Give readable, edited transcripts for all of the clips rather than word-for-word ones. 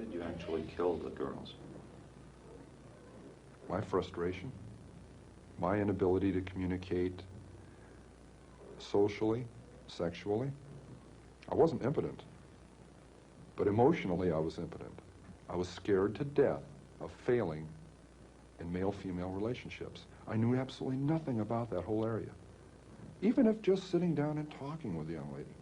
did you actually kill the girls? My frustration, my inability to communicate socially, sexually. I wasn't impotent, but emotionally I was impotent. I was scared to death of failing in male-female relationships. I knew absolutely nothing about that whole area, even if just sitting down and talking with a young lady.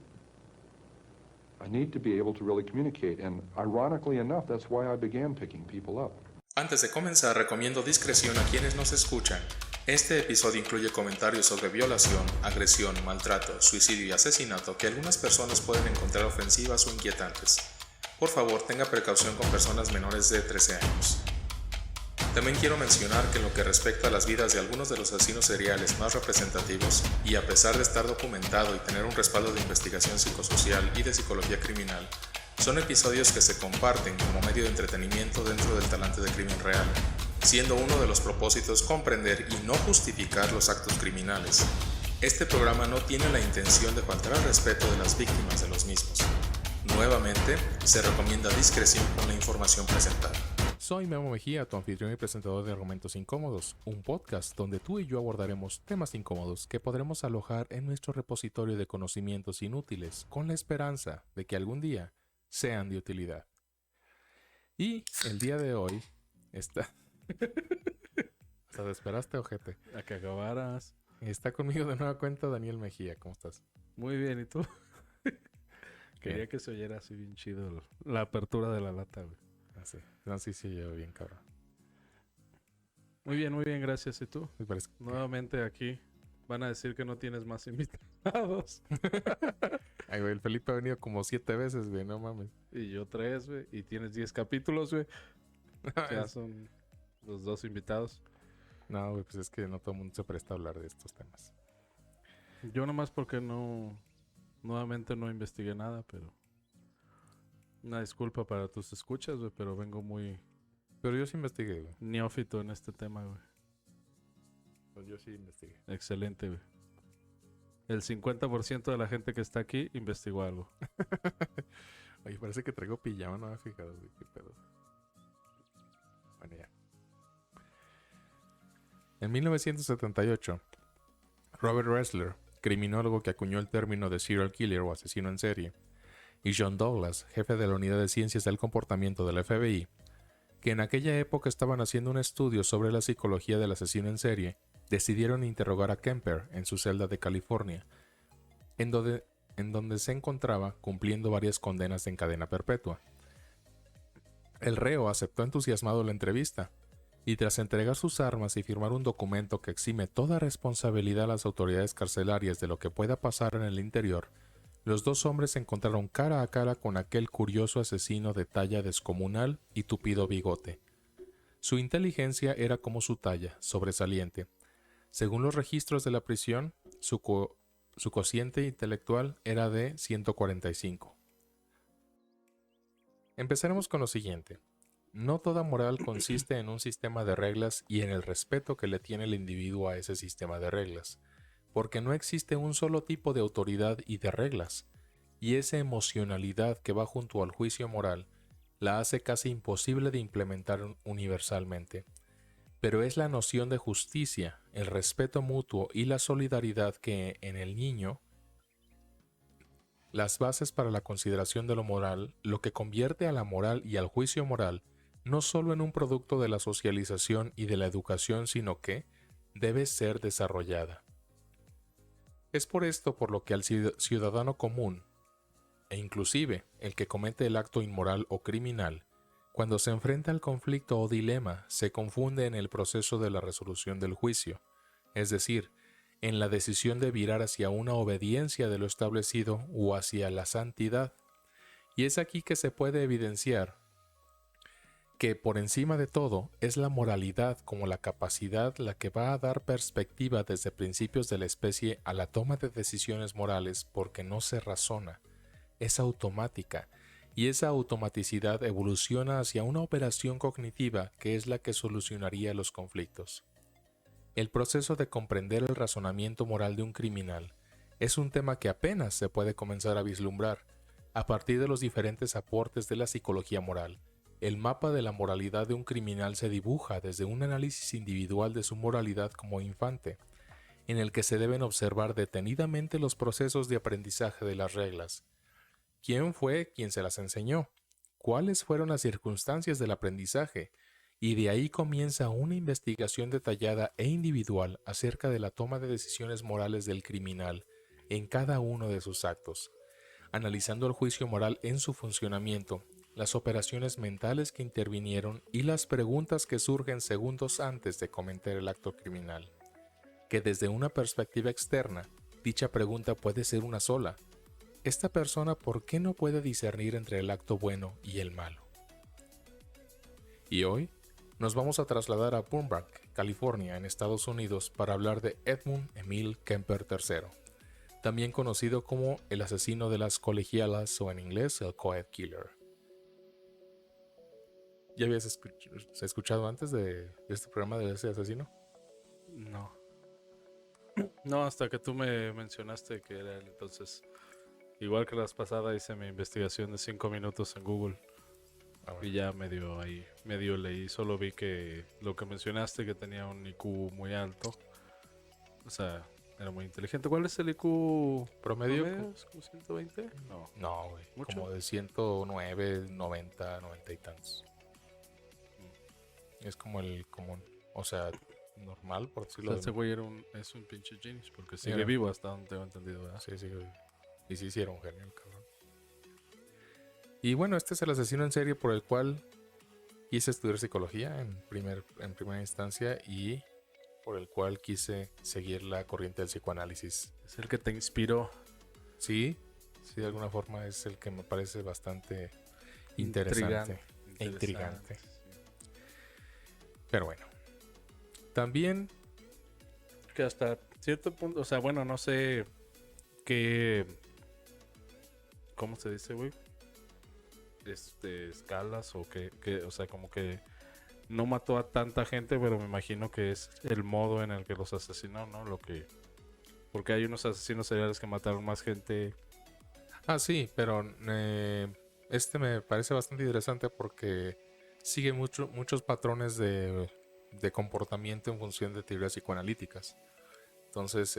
I need to be able to really communicate, and ironically enough, that's why I began picking people up. Antes de comenzar, recomiendo discreción a quienes nos escuchan. Este episodio incluye comentarios sobre violación, agresión, maltrato, suicidio y asesinato que algunas personas pueden encontrar ofensivas o inquietantes. Por favor, tenga precaución con personas menores de 13 años. También quiero mencionar que en lo que respecta a las vidas de algunos de los asesinos seriales más representativos, y a pesar de estar documentado y tener un respaldo de investigación psicosocial y de psicología criminal, son episodios que se comparten como medio de entretenimiento dentro del talante de crimen real, siendo uno de los propósitos comprender y no justificar los actos criminales. Este programa no tiene la intención de faltar al respeto de las víctimas de los mismos. Nuevamente, se recomienda discreción con la información presentada. Soy Memo Mejía, tu anfitrión y presentador de Argumentos Incómodos, un podcast donde tú y yo abordaremos temas incómodos que podremos alojar en nuestro repositorio de conocimientos inútiles con la esperanza de que algún día sean de utilidad. Y el día de hoy está... O sea, ¿te esperaste, ojete? A que acabaras. Está conmigo de nueva cuenta Daniel Mejía. ¿Cómo estás? Muy bien, ¿y tú? Quería que se oyera así bien chido la apertura de la lata, güey. Así. No, sí, yo bien, cabrón. Muy bien, gracias. ¿Y tú? Me parece que... Nuevamente aquí. Van a decir que no tienes más invitados. Ay, güey, el Felipe ha venido como 7 veces, güey, no mames. Y yo 3, güey. Y tienes 10 capítulos, güey. Ya son los 2 invitados. No, güey, pues es que no todo el mundo se presta a hablar de estos temas. Yo nomás porque nuevamente no investigué nada, pero... Una disculpa para tus escuchas, güey, pero vengo muy... Pero yo sí investigué, güey. Neófito en este tema, güey. Pues yo sí investigué. Excelente, güey. El 50% de la gente que está aquí investigó algo. Oye, parece que traigo pijama, no me he fijado, güey, qué pedo. Bueno, ya. En 1978, Robert Ressler, criminólogo que acuñó el término de serial killer o asesino en serie, y John Douglas, jefe de la Unidad de Ciencias del Comportamiento del FBI, que en aquella época estaban haciendo un estudio sobre la psicología del asesino en serie, decidieron interrogar a Kemper en su celda de California, en donde se encontraba cumpliendo varias condenas en cadena perpetua. El reo aceptó entusiasmado la entrevista, y tras entregar sus armas y firmar un documento que exime toda responsabilidad a las autoridades carcelarias de lo que pueda pasar en el interior, los dos hombres se encontraron cara a cara con aquel curioso asesino de talla descomunal y tupido bigote. Su inteligencia era como su talla, sobresaliente. Según los registros de la prisión, su cociente intelectual era de 145. Empezaremos con lo siguiente. No toda moral consiste en un sistema de reglas y en el respeto que le tiene el individuo a ese sistema de reglas, porque no existe un solo tipo de autoridad y de reglas, y esa emocionalidad que va junto al juicio moral la hace casi imposible de implementar universalmente. Pero es la noción de justicia, el respeto mutuo y la solidaridad que, en el niño, las bases para la consideración de lo moral, lo que convierte a la moral y al juicio moral no solo en un producto de la socialización y de la educación, sino que debe ser desarrollada. Es por esto por lo que al ciudadano común, e inclusive el que comete el acto inmoral o criminal, cuando se enfrenta al conflicto o dilema, se confunde en el proceso de la resolución del juicio, es decir, en la decisión de virar hacia una obediencia de lo establecido o hacia la santidad. Y es aquí que se puede evidenciar que por encima de todo es la moralidad como la capacidad la que va a dar perspectiva desde principios de la especie a la toma de decisiones morales, porque no se razona, es automática, y esa automaticidad evoluciona hacia una operación cognitiva que es la que solucionaría los conflictos. El proceso de comprender el razonamiento moral de un criminal es un tema que apenas se puede comenzar a vislumbrar a partir de los diferentes aportes de la psicología moral, el mapa de la moralidad de un criminal se dibuja desde un análisis individual de su moralidad como infante, en el que se deben observar detenidamente los procesos de aprendizaje de las reglas. ¿Quién fue quien se las enseñó? ¿Cuáles fueron las circunstancias del aprendizaje? Y de ahí comienza una investigación detallada e individual acerca de la toma de decisiones morales del criminal en cada uno de sus actos, analizando el juicio moral en su funcionamiento, las operaciones mentales que intervinieron y las preguntas que surgen segundos antes de cometer el acto criminal. Que desde una perspectiva externa, dicha pregunta puede ser una sola. ¿Esta persona por qué no puede discernir entre el acto bueno y el malo? Y hoy nos vamos a trasladar a Burbank, California, en Estados Unidos, para hablar de Edmund Emil Kemper III, también conocido como el asesino de las colegialas o en inglés el Coed Killer. ¿Ya habías escuchado antes de este programa de ese asesino? No. No, hasta que tú me mencionaste que era él. Entonces, igual que las pasadas, hice mi investigación de 5 minutos en Google. Y ya medio leí. Solo vi que lo que mencionaste, que tenía un IQ muy alto. O sea, era muy inteligente. ¿Cuál es el IQ ¿Promedio? ¿Es como 120? No. No, güey. ¿Mucho? Como de 109, 90, 90 y tantos. Es como el común. O sea, normal, por O decirlo sea, ese güey es un pinche genius. Porque sigue Mira. vivo hasta donde tengo entendido, ¿verdad? Sí, sí. Y sí hicieron un genio, el cabrón. Y bueno, este es el asesino en serie por el cual quise estudiar psicología en primera instancia y por el cual quise seguir la corriente del psicoanálisis. Es el que te inspiró. Sí, de alguna forma es el que me parece bastante interesante e intrigante. Sí. Pero bueno, también Que hasta cierto punto, o sea, bueno, no sé qué... ¿Cómo se dice, güey? Escalas o que, o sea, como que no mató a tanta gente, pero me imagino que es el modo en el que los asesinó, ¿no? Porque hay unos asesinos seriales que mataron más gente. sí, pero este me parece bastante interesante porque sigue muchos patrones de comportamiento en función de teorías psicoanalíticas. Entonces,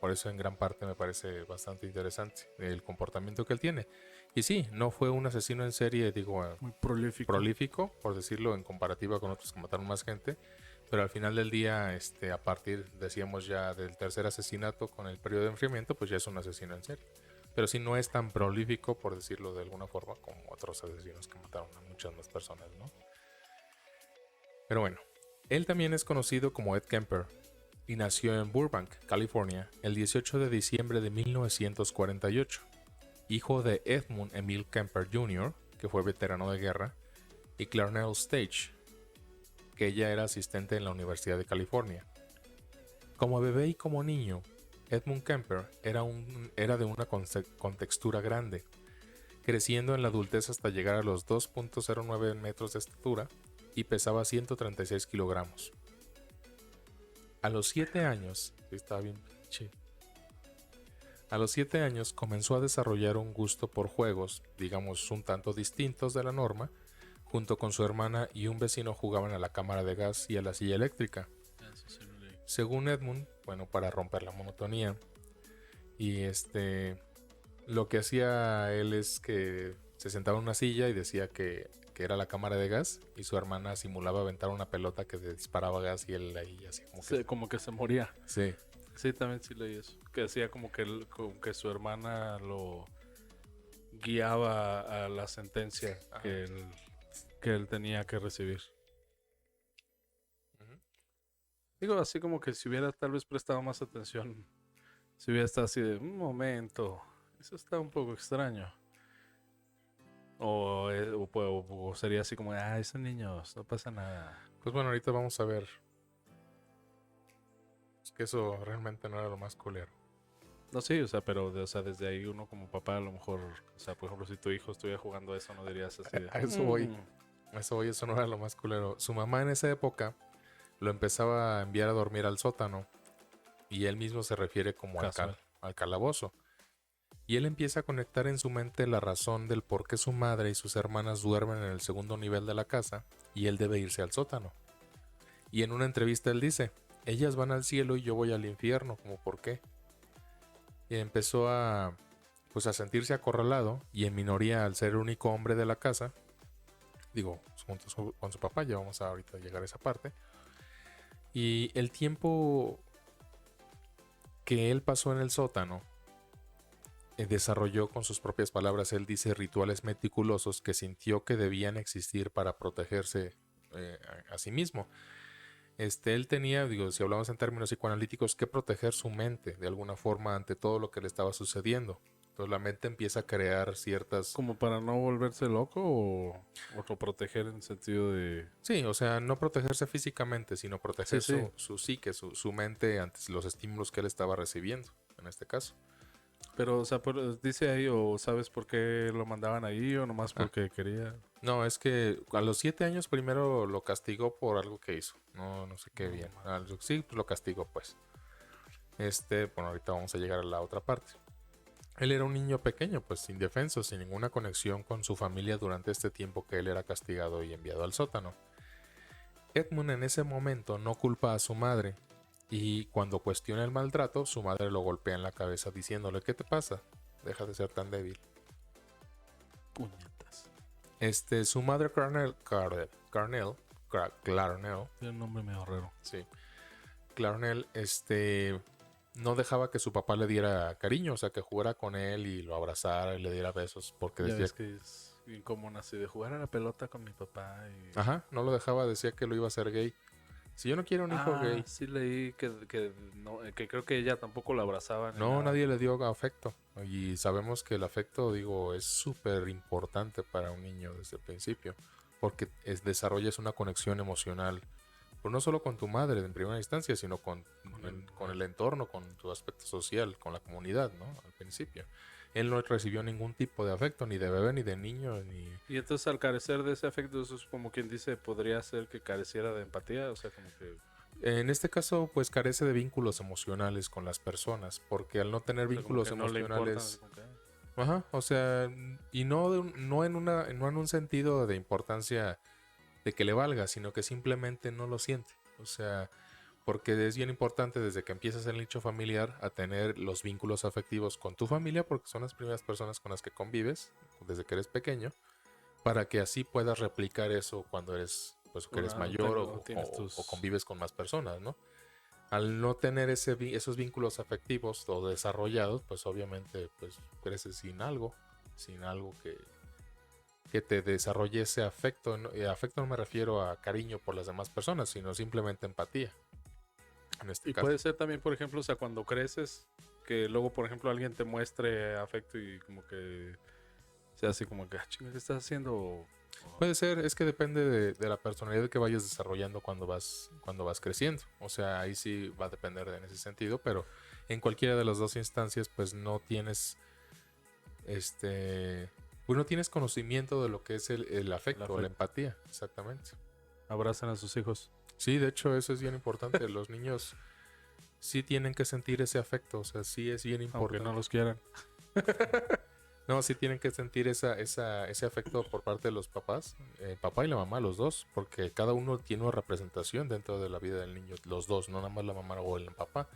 por eso en gran parte me parece bastante interesante el comportamiento que él tiene. Y sí, no fue un asesino en serie, digo, Muy prolífico. prolífico, por decirlo, en comparativa con otros que mataron más gente. Pero al final del día, a partir, decíamos ya, del tercer asesinato con el periodo de enfriamiento, pues ya es un asesino en serie. Pero sí no es tan prolífico, por decirlo de alguna forma, como otros asesinos que mataron a muchas más personas, ¿no? Pero bueno, él también es conocido como Ed Kemper y nació en Burbank, California, el 18 de diciembre de 1948, hijo de Edmund Emil Kemper Jr., que fue veterano de guerra, y Clarnell Stage, que ella era asistente en la Universidad de California. Como bebé y como niño, Edmund Kemper era de una contextura grande, creciendo en la adultez hasta llegar a los 2.09 metros de estatura y pesaba 136 kilogramos. A los 7 años, estaba bien pinche. A los 7 años comenzó a desarrollar un gusto por juegos, digamos un tanto distintos de la norma. Junto con su hermana y un vecino jugaban a la cámara de gas y a la silla eléctrica. Eso sí lo leí. Según Edmund, bueno, para romper la monotonía. Y lo que hacía él es que se sentaba en una silla y decía que era la cámara de gas, y su hermana simulaba aventar una pelota que disparaba gas y él ahí así como que... Sí, como que se moría. Sí. Sí, también sí leí eso. Que decía como que su hermana lo guiaba a la sentencia que él tenía que recibir. Ujú. Digo, así como que si hubiera tal vez prestado más atención, si hubiera estado así de un momento, eso está un poco extraño. O sería así como, son niños, no pasa nada. Pues bueno, ahorita vamos a ver. Es que eso realmente no era lo más culero. No, sí, o sea, pero desde ahí uno como papá a lo mejor, o sea, por ejemplo, si tu hijo estuviera jugando a eso, no dirías así de... A eso voy. Eso no era lo más culero. Su mamá en esa época lo empezaba a enviar a dormir al sótano y él mismo se refiere como Casual. al calabozo. Y él empieza a conectar en su mente la razón del por qué su madre y sus hermanas duermen en el segundo nivel de la casa y él debe irse al sótano. Y en una entrevista él dice, ellas van al cielo y yo voy al infierno, ¿cómo por qué? Y empezó a sentirse acorralado y en minoría al ser el único hombre de la casa, digo, junto con su papá, ya vamos a ahorita llegar a esa parte. Y el tiempo que él pasó en el sótano, desarrolló con sus propias palabras, él dice, rituales meticulosos que sintió que debían existir para protegerse a sí mismo. Él tenía, digo, si hablamos en términos psicoanalíticos, que proteger su mente de alguna forma ante todo lo que le estaba sucediendo. Entonces la mente empieza a crear ciertas... ¿Como para no volverse loco o proteger en sentido de...? Sí, o sea, no protegerse físicamente, sino proteger Sí, sí. su psique, su mente ante los estímulos que él estaba recibiendo, en este caso. Pero, o sea, dice ahí, o sabes por qué lo mandaban ahí, o nomás porque quería. No, es que a los 7 años primero lo castigó por algo que hizo. No sé qué bien. Sí, pues lo castigó, pues. Bueno, ahorita vamos a llegar a la otra parte. Él era un niño pequeño, pues indefenso, sin ninguna conexión con su familia durante este tiempo que él era castigado y enviado al sótano. Edmund en ese momento no culpa a su madre, y cuando cuestiona el maltrato, su madre lo golpea en la cabeza diciéndole, ¿qué te pasa? Deja de ser tan débil. Puñetas. Su madre Clarnell, Tiene un nombre medio raro. sí, Clarnell, no dejaba que su papá le diera cariño, o sea, que jugara con él y lo abrazara y le diera besos, porque Ya decía ves que es bien común así de jugar a la pelota con mi papá y... ajá, no lo dejaba, decía que lo iba a hacer gay. Si yo no quiero un hijo gay. Sí leí que creo que ella tampoco la abrazaba ni No, nada. nadie le dio afecto. Y sabemos que el afecto, digo, es súper importante para un niño desde el principio, porque desarrollas una conexión emocional, pues no solo con tu madre en primera instancia, sino con el entorno, con tu aspecto social, con la comunidad, ¿no? Al principio. Él no recibió ningún tipo de afecto, ni de bebé, ni de niño, ni... Y entonces al carecer de ese afecto, eso es como quien dice, podría ser que careciera de empatía, o sea, como que... En este caso, pues carece de vínculos emocionales con las personas, porque al no tener o sea, como vínculos que no le importan, emocionales... como que, Ajá, o sea, y no en un sentido de importancia de que le valga, sino que simplemente no lo siente. O sea, porque es bien importante desde que empiezas el nicho familiar a tener los vínculos afectivos con tu familia, porque son las primeras personas con las que convives desde que eres pequeño, para que así puedas replicar eso cuando eres, pues, que eres mayor o convives con más personas, ¿no? Al no tener esos vínculos afectivos o desarrollados, pues obviamente pues creces sin algo que te desarrolle ese afecto. Afecto no me refiero a cariño por las demás personas, sino simplemente empatía. En este y caso. puede ser también, por ejemplo, o sea, cuando creces, que luego, por ejemplo, alguien te muestre afecto y como que sea así como que, chinga, ¿qué estás haciendo? Puede ser, es que depende de la personalidad que vayas desarrollando cuando vas creciendo. O sea, ahí sí va a depender en ese sentido, pero en cualquiera de las dos instancias, pues no tienes pues no tienes conocimiento de lo que es el afecto o la empatía, exactamente. Abrazan a sus hijos. Sí, de hecho, eso es bien importante. Los niños sí tienen que sentir ese afecto, o sea, sí es bien importante. Aunque no los quieran. No, sí tienen que sentir ese afecto por parte de los papás, el papá y la mamá, los dos, porque cada uno tiene una representación dentro de la vida del niño, los dos, no nada más la mamá o el papá.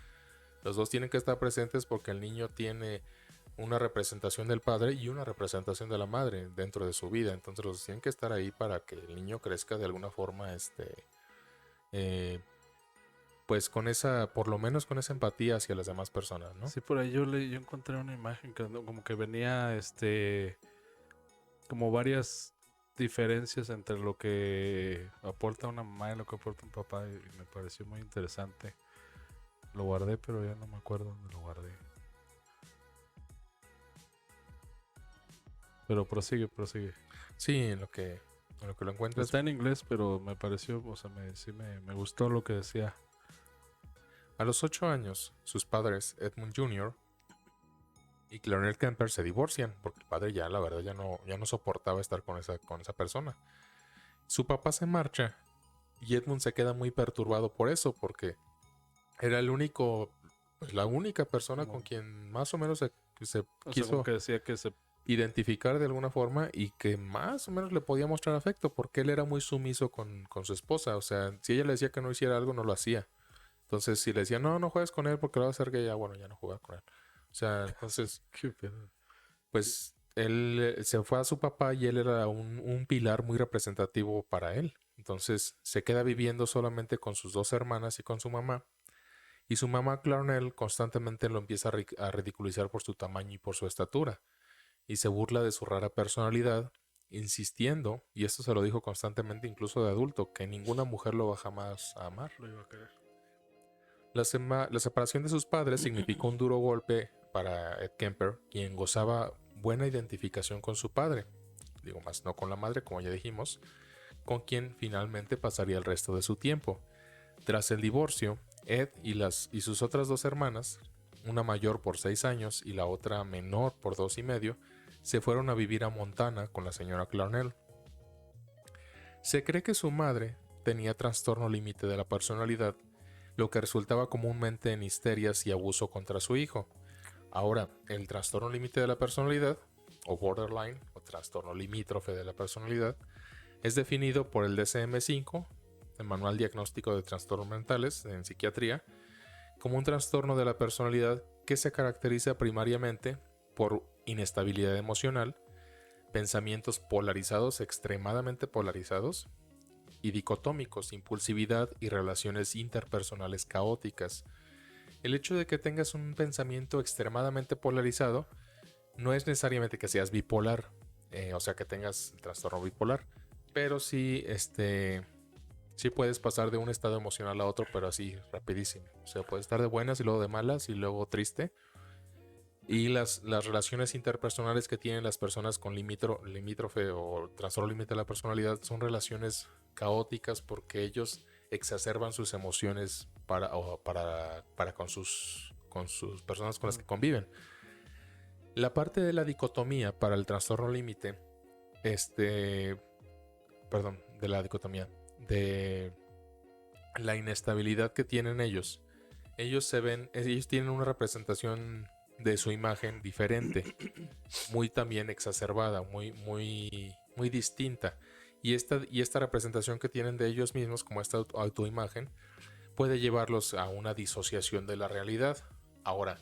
Los dos tienen que estar presentes porque el niño tiene una representación del padre y una representación de la madre dentro de su vida, entonces los dos tienen que estar ahí para que el niño crezca de alguna forma, pues con esa, por lo menos con esa empatía hacia las demás personas, ¿no? Sí, por ahí yo encontré una imagen que como que venía como varias diferencias entre lo que aporta una mamá y lo que aporta un papá y me pareció muy interesante. Lo guardé, pero ya no me acuerdo dónde lo guardé. Pero prosigue. Sí, en lo que lo encuentras. Está en inglés, pero me pareció, o sea, sí me gustó lo que decía. A los 8 años, sus padres, Edmund Jr. y Clarnell Kemper, se divorcian porque el padre ya, la verdad, ya no soportaba estar con esa persona. Su papá se marcha y Edmund se queda muy perturbado por eso, porque era la única persona con quien más o menos que se O sea, quiso como que decía que se... identificar de alguna forma y que más o menos le podía mostrar afecto porque él era muy sumiso con su esposa. O sea, si ella le decía que no hiciera algo, no lo hacía. Entonces, si le decía, no, no juegues con él porque lo va a hacer gay, ya bueno, ya no juega con él. O sea, entonces, ¿Qué pedo? pues él se fue a su papá y él era un pilar muy representativo para él. Entonces, se queda viviendo solamente con sus dos hermanas y con su mamá. Y su mamá, Clarnell, constantemente lo empieza a ridiculizar por su tamaño y por su estatura y se burla de su rara personalidad, insistiendo, y esto se lo dijo constantemente incluso de adulto, que ninguna mujer lo va jamás a amar. Lo iba a querer. La separación de sus padres significó un duro golpe para Ed Kemper, quien gozaba buena identificación con su padre, digo más no con la madre, como ya dijimos, con quien finalmente pasaría el resto de su tiempo. Tras el divorcio, Ed y sus otras dos hermanas, una mayor por 6 años y la otra menor por 2 y medio, se fueron a vivir a Montana con la señora Clarnell. Se cree que su madre tenía trastorno límite de la personalidad, lo que resultaba comúnmente en histerias y abuso contra su hijo. Ahora, el trastorno límite de la personalidad, o borderline, o trastorno limítrofe de la personalidad, es definido por el DSM-5, el Manual Diagnóstico de Trastornos Mentales en Psiquiatría, como un trastorno de la personalidad que se caracteriza primariamente por inestabilidad emocional, pensamientos polarizados, extremadamente polarizados, y dicotómicos, impulsividad y relaciones interpersonales caóticas. El hecho de que tengas un pensamiento extremadamente polarizado no es necesariamente que seas bipolar, o sea que tengas el trastorno bipolar, pero sí, sí puedes pasar de un estado emocional a otro, pero así rapidísimo. O sea, puedes estar de buenas y luego de malas y luego triste. Y las relaciones interpersonales que tienen las personas con limítrofe o trastorno límite de la personalidad son relaciones caóticas porque ellos exacerban sus emociones para con sus personas con las que conviven. La parte de la dicotomía para el trastorno límite, de la dicotomía, de la inestabilidad que tienen ellos tienen una representación de su imagen diferente, muy también exacerbada, muy distinta. Y esta representación que tienen de ellos mismos, como esta autoimagen, puede llevarlos a una disociación de la realidad. Ahora,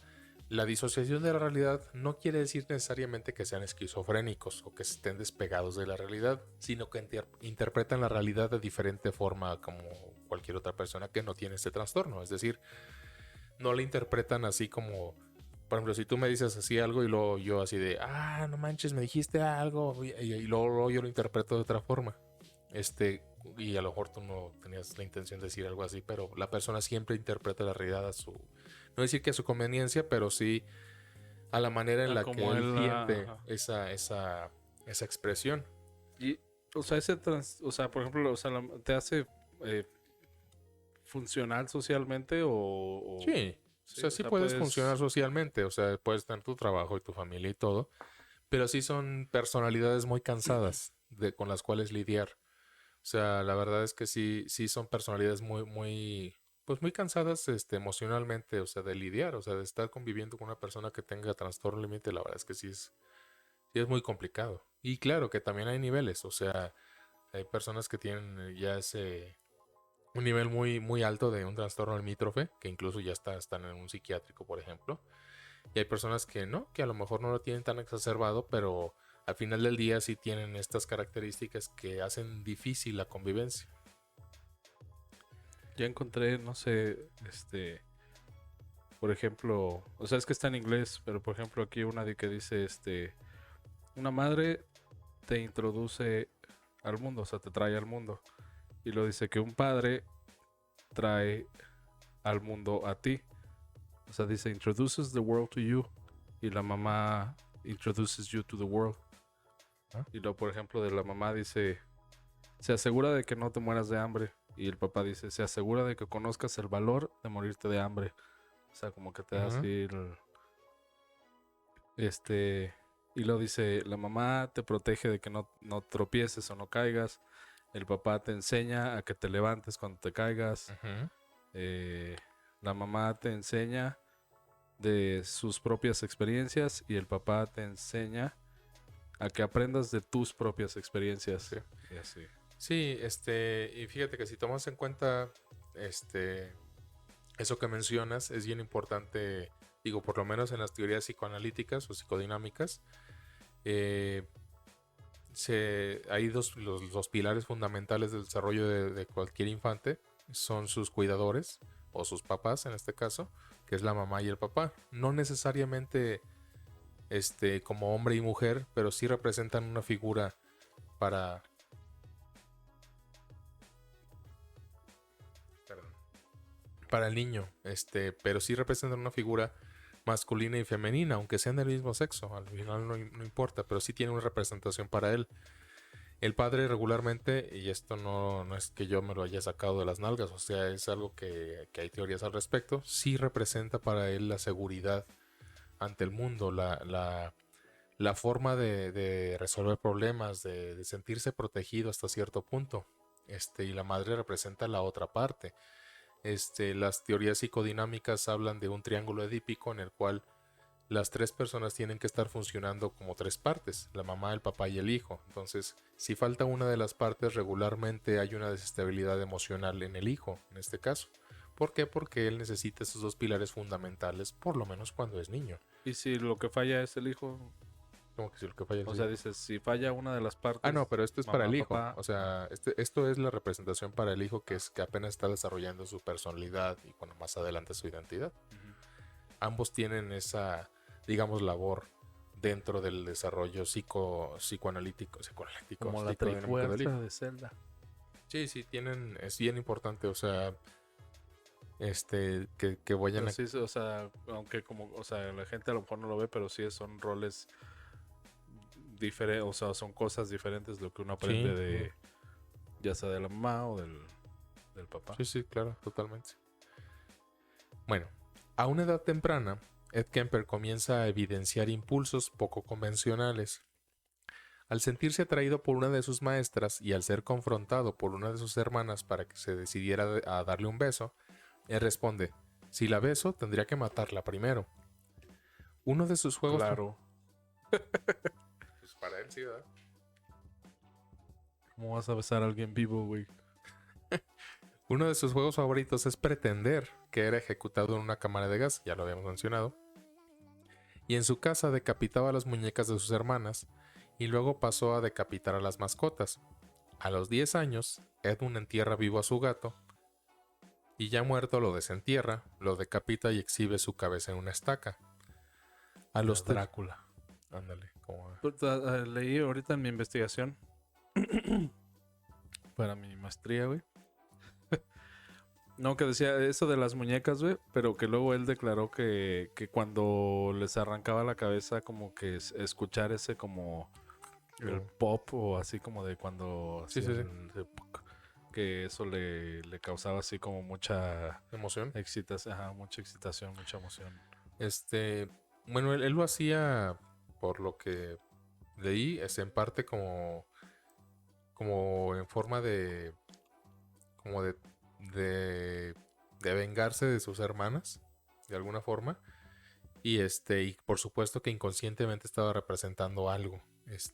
la disociación de la realidad no quiere decir necesariamente que sean esquizofrénicos o que estén despegados de la realidad, sino que interpretan la realidad de diferente forma como cualquier otra persona que no tiene este trastorno. Es decir, no la interpretan así como, por ejemplo, si tú me dices así algo y luego yo así de, no manches, me dijiste algo, y luego yo lo interpreto de otra forma. Y a lo mejor tú no tenías la intención de decir algo así, pero la persona siempre interpreta la realidad no decir que a su conveniencia, pero sí a la manera en la que como él siente ajá. esa expresión. Y, o sea, o sea, por ejemplo, o sea, ¿te hace funcional socialmente Sí, o sea, sí puedes funcionar socialmente, o sea, puedes tener tu trabajo y tu familia y todo, pero sí son personalidades muy cansadas con las cuales lidiar. O sea, la verdad es que sí son personalidades pues muy cansadas emocionalmente, o sea, de lidiar, o sea, de estar conviviendo con una persona que tenga trastorno límite, la verdad es que sí es muy complicado. Y claro que también hay niveles, o sea, hay personas que tienen ya un nivel muy alto de un trastorno limítrofe, que incluso ya están en un psiquiátrico, por ejemplo. Y hay personas que no, que a lo mejor no lo tienen tan exacerbado, pero al final del día sí tienen estas características que hacen difícil la convivencia. Ya encontré, no sé, por ejemplo, o sea, es que está en inglés, pero por ejemplo aquí una de que dice, una madre te introduce al mundo, o sea, te trae al mundo. Y lo dice que un padre trae al mundo a ti. O sea, dice, introduces the world to you. Y la mamá introduces you to the world. Y luego, por ejemplo, de la mamá dice, se asegura de que no te mueras de hambre. Y el papá dice, se asegura de que conozcas el valor de morirte de hambre. O sea, como que te da así y luego dice, la mamá te protege de que no tropieces o no caigas. El papá te enseña a que te levantes cuando te caigas. La mamá te enseña de sus propias experiencias y el papá te enseña a que aprendas de tus propias experiencias. Sí. Y así. Sí, y fíjate que si tomas en cuenta eso que mencionas, es bien importante, digo, por lo menos en las teorías psicoanalíticas o psicodinámicas, hay los pilares fundamentales del desarrollo de cualquier infante, son sus cuidadores, o sus papás en este caso, que es la mamá y el papá. No necesariamente como hombre y mujer, pero sí representan una figura para... Perdón. Para el niño, pero sí representan una figura masculina y femenina, aunque sean del mismo sexo, al final no importa, pero sí tiene una representación para él. El padre regularmente, y esto no es que yo me lo haya sacado de las nalgas, o sea, es algo que hay teorías al respecto, sí representa para él la seguridad ante el mundo, la forma de resolver problemas, de sentirse protegido hasta cierto punto. Y la madre representa la otra parte. Las teorías psicodinámicas hablan de un triángulo edípico en el cual las tres personas tienen que estar funcionando como tres partes, la mamá, el papá y el hijo. Entonces, si falta una de las partes, regularmente hay una desestabilidad emocional en el hijo, en este caso. ¿Por qué? Porque él necesita esos dos pilares fundamentales, por lo menos cuando es niño. Y si lo que falla es el hijo, Como que si lo que falla es o el sea, hijo. dices, si falla una de las partes. Ah, no, pero esto es para mamá, el hijo. papá, O sea, esto es la representación para el hijo que apenas está desarrollando su personalidad y bueno, más adelante su identidad. Ujú. Ambos tienen esa, digamos, labor dentro del desarrollo psicoanalítico, Como la psicodinámico del hijo. trifuerza de Zelda. Sí, es bien importante, o sea, que vayan Pero sí, o sea, aunque o sea, la gente a lo mejor no lo ve, pero sí son roles diferentes, o sea, son cosas diferentes de lo que uno aprende Sí, de, ya sea de la mamá o del papá. Sí, claro, totalmente. Bueno, a una edad temprana, Ed Kemper comienza a evidenciar impulsos poco convencionales. Al sentirse atraído por una de sus maestras y al ser confrontado por una de sus hermanas para que se decidiera a darle un beso, él responde, si la beso tendría que matarla primero. Uno de sus juegos... Claro. Pues para él sí, ¿verdad? ¿Cómo vas a besar a alguien vivo, güey? Uno de sus juegos favoritos es pretender que era ejecutado en una cámara de gas, ya lo habíamos mencionado. Y en su casa decapitaba las muñecas de sus hermanas y luego pasó a decapitar a las mascotas. A los 10 años, Edmund entierra vivo a su gato y ya muerto lo desentierra, lo decapita y exhibe su cabeza en una estaca. A los Drácula. Ándale, como... Leí ahorita en mi investigación para mi maestría, güey. No, que decía eso de las muñecas, güey, pero que luego él declaró que cuando les arrancaba la cabeza, como que escuchar ese como el pop o así como de cuando... Sí, hacía sí, que eso le causaba así como mucha emoción. excitación, mucha excitación, mucha emoción. Bueno, él lo hacía, por lo que leí, es en parte como en forma de vengarse de sus hermanas, de alguna forma. Y por supuesto que inconscientemente estaba representando algo.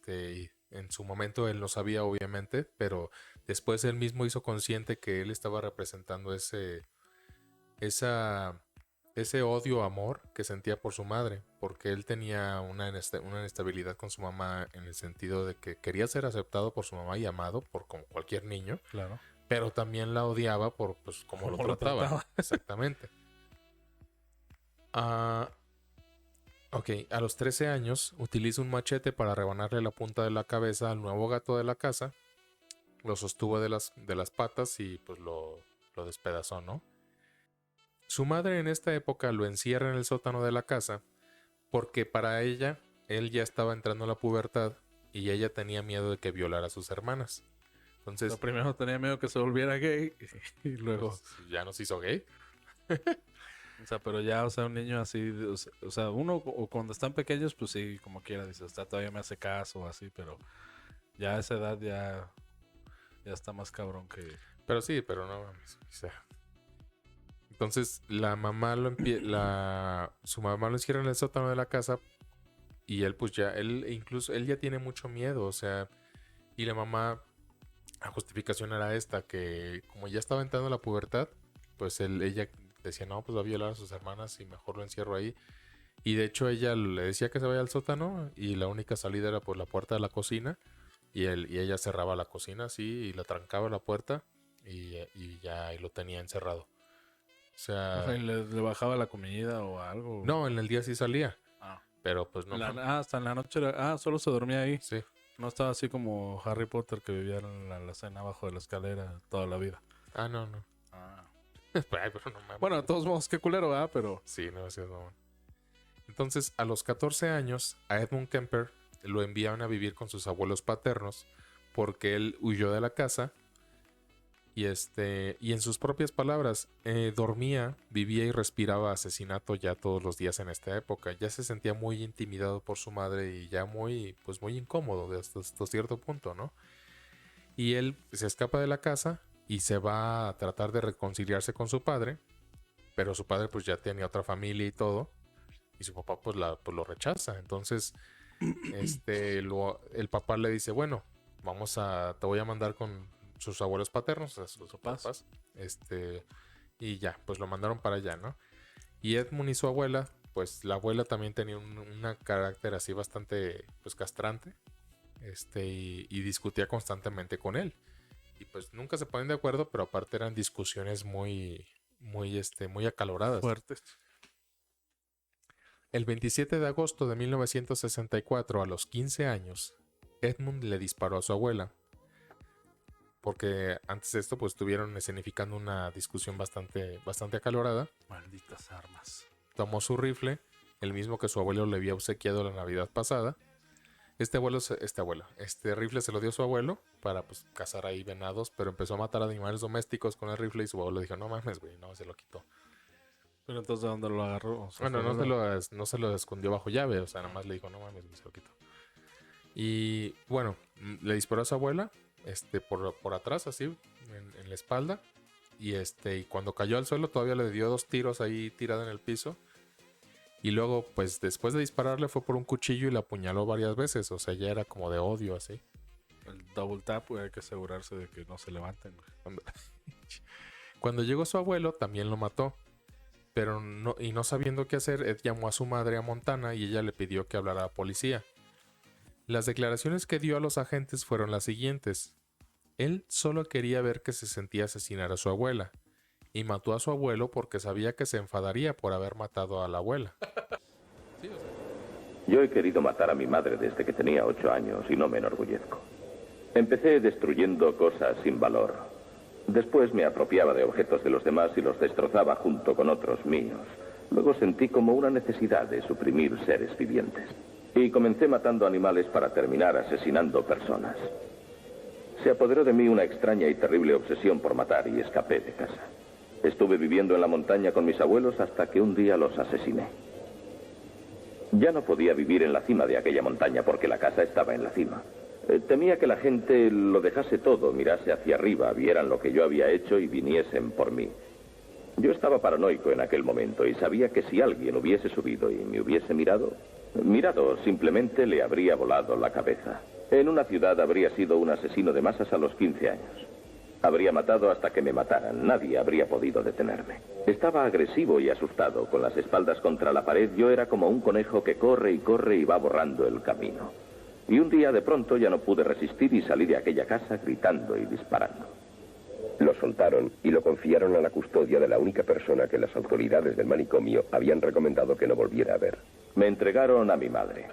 Y en su momento él no sabía, obviamente, pero después él mismo hizo consciente que él estaba representando ese odio, amor que sentía por su madre, porque él tenía una inestabilidad con su mamá en el sentido de que quería ser aceptado por su mamá y amado por como cualquier niño, Claro. pero también la odiaba por pues cómo lo trataba. Exactamente. Ok, a los 13 años utiliza un machete para rebanarle la punta de la cabeza al nuevo gato de la casa, lo sostuvo de las patas y pues lo despedazó, ¿no? Su madre en esta época lo encierra en el sótano de la casa porque para ella, él ya estaba entrando a la pubertad y ella tenía miedo de que violara a sus hermanas. Entonces, Primero tenía miedo que se volviera gay y luego... pues, ya nos hizo gay. O sea, pero ya, o sea, un niño así, o sea, uno o cuando están pequeños, pues sí, como quiera, dice, todavía me hace caso o así, pero ya a esa edad ya está más cabrón que... Pero sí, pero no mames. O sea, Entonces su mamá lo encierra en el sótano de la casa y él pues él ya tiene mucho miedo, o sea, y la mamá, la justificación era esta, que como ya estaba entrando en la pubertad, pues ella decía, no, pues va a violar a sus hermanas y mejor lo encierro ahí. Y de hecho ella le decía que se vaya al sótano y la única salida era por la puerta de la cocina y ella cerraba la cocina así y la trancaba la puerta y ya ahí lo tenía encerrado. O O sea, sea, ¿y le bajaba la comida o algo? no, en el día sí salía, Ah. pero pues no. Hasta en la noche solo se dormía ahí. Sí. No estaba así como Harry Potter que vivía en la alacena abajo de la escalera toda la vida. Ah, no. Ah. Ay, pero no mames. Bueno, de todos modos, qué culero, ¿verdad? Pero... Sí, no, sí es mamón. Entonces, a los 14 años, a Edmund Kemper lo enviaron a vivir con sus abuelos paternos porque él huyó de la casa y en sus propias palabras, dormía, vivía y respiraba asesinato ya todos los días en esta época. Ya se sentía muy intimidado por su madre y ya muy incómodo hasta cierto punto, ¿no? Y él se escapa de la casa y se va a tratar de reconciliarse con su padre, pero su padre pues ya tenía otra familia y todo. Y su papá pues lo rechaza. Entonces, el papá le dice, bueno, te voy a mandar con sus abuelos paternos, o sea, sus papás. Y ya, pues lo mandaron para allá, ¿no? Y Edmund y su abuela, pues la abuela también tenía un carácter así bastante, pues castrante. Y discutía constantemente con él. Y pues nunca se ponen de acuerdo, pero aparte eran discusiones muy acaloradas. Fuertes. El 27 de agosto de 1964, a los 15 años, Edmund le disparó a su abuela. Porque antes de esto, pues estuvieron escenificando una discusión bastante acalorada. Malditas armas. Tomó su rifle, el mismo que su abuelo le había obsequiado la Navidad pasada. Este rifle se lo dio a su abuelo para pues cazar ahí venados, pero empezó a matar animales domésticos con el rifle y su abuelo dijo, no mames, güey, no, se lo quitó. Pero entonces, ¿de dónde lo agarró? O sea, Bueno, no se lo escondió bajo llave, o sea, nada más le dijo, no mames, se lo quitó. Y bueno, le disparó a su abuela, por atrás, así, en la espalda. Y cuando cayó al suelo, todavía le dio 2 tiros ahí tirada en el piso. Y luego, pues después de dispararle, fue por un cuchillo y la apuñaló varias veces. O sea, ya era como de odio, así. El double tap, güey, hay que asegurarse de que no se levanten, güey. Cuando llegó su abuelo, también lo mató. Pero no sabiendo qué hacer, Ed llamó a su madre a Montana y ella le pidió que hablara a la policía. Las declaraciones que dio a los agentes fueron las siguientes. Él solo quería ver que se sentía asesinar a su abuela. Y mató a su abuelo porque sabía que se enfadaría por haber matado a la abuela. Yo he querido matar a mi madre desde que tenía 8 años y no me enorgullezco. Empecé destruyendo cosas sin valor. Después me apropiaba de objetos de los demás y los destrozaba junto con otros míos. Luego sentí como una necesidad de suprimir seres vivientes. Y comencé matando animales para terminar asesinando personas. Se apoderó de mí una extraña y terrible obsesión por matar y escapé de casa. Estuve viviendo en la montaña con mis abuelos hasta que un día los asesiné. Ya no podía vivir en la cima de aquella montaña porque la casa estaba en la cima. Temía que la gente lo dejase todo, mirase hacia arriba, vieran lo que yo había hecho y viniesen por mí. Yo estaba paranoico en aquel momento y sabía que si alguien hubiese subido y me hubiese mirado, simplemente le habría volado la cabeza. En una ciudad habría sido un asesino de masas a los 15 años. Habría matado hasta que me mataran. Nadie habría podido detenerme. Estaba agresivo y asustado. Con las espaldas contra la pared, yo era como un conejo que corre y va borrando el camino. Y un día de pronto ya no pude resistir y salí de aquella casa gritando y disparando. Lo soltaron y lo confiaron a la custodia de la única persona que las autoridades del manicomio habían recomendado que no volviera a ver. Me entregaron a mi madre.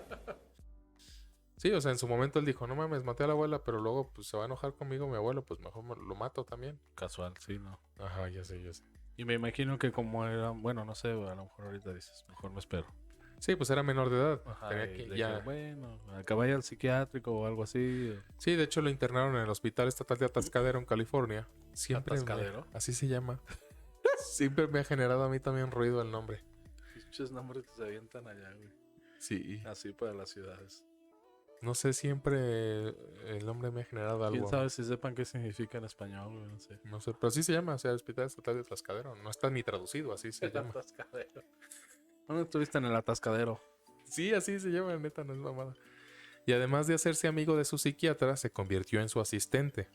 Sí, o sea, en su momento él dijo, no mames, maté a la abuela, pero luego pues se va a enojar conmigo mi abuelo, pues mejor lo mato también. Casual, sí, ¿no? Ajá, ya sé. Y me imagino que como era, bueno, no sé, a lo mejor ahorita dices, mejor me espero. Sí, pues era menor de edad. Ajá, Tenía y que, le ya... dije, bueno, que vaya al psiquiátrico o algo así. Sí, de hecho lo internaron en el Hospital Estatal de Atascadero en California. Siempre ¿Atascadero? así se llama. Siempre me ha generado a mí también ruido el nombre. Muchos nombres que se avientan allá, güey. Sí. Así para las ciudades. No sé, siempre el nombre me ha generado algo. ¿Quién sabe si sepan qué significa en español, güey? No sé. No sé, pero así se llama, o sea, Hospital Estatal de Atascadero. No está ni traducido, así se llama. Atascadero. ¿Dónde estuviste en el atascadero? Sí, así se llama, neta, no es mamada. Y además de hacerse amigo de su psiquiatra, se convirtió en su asistente.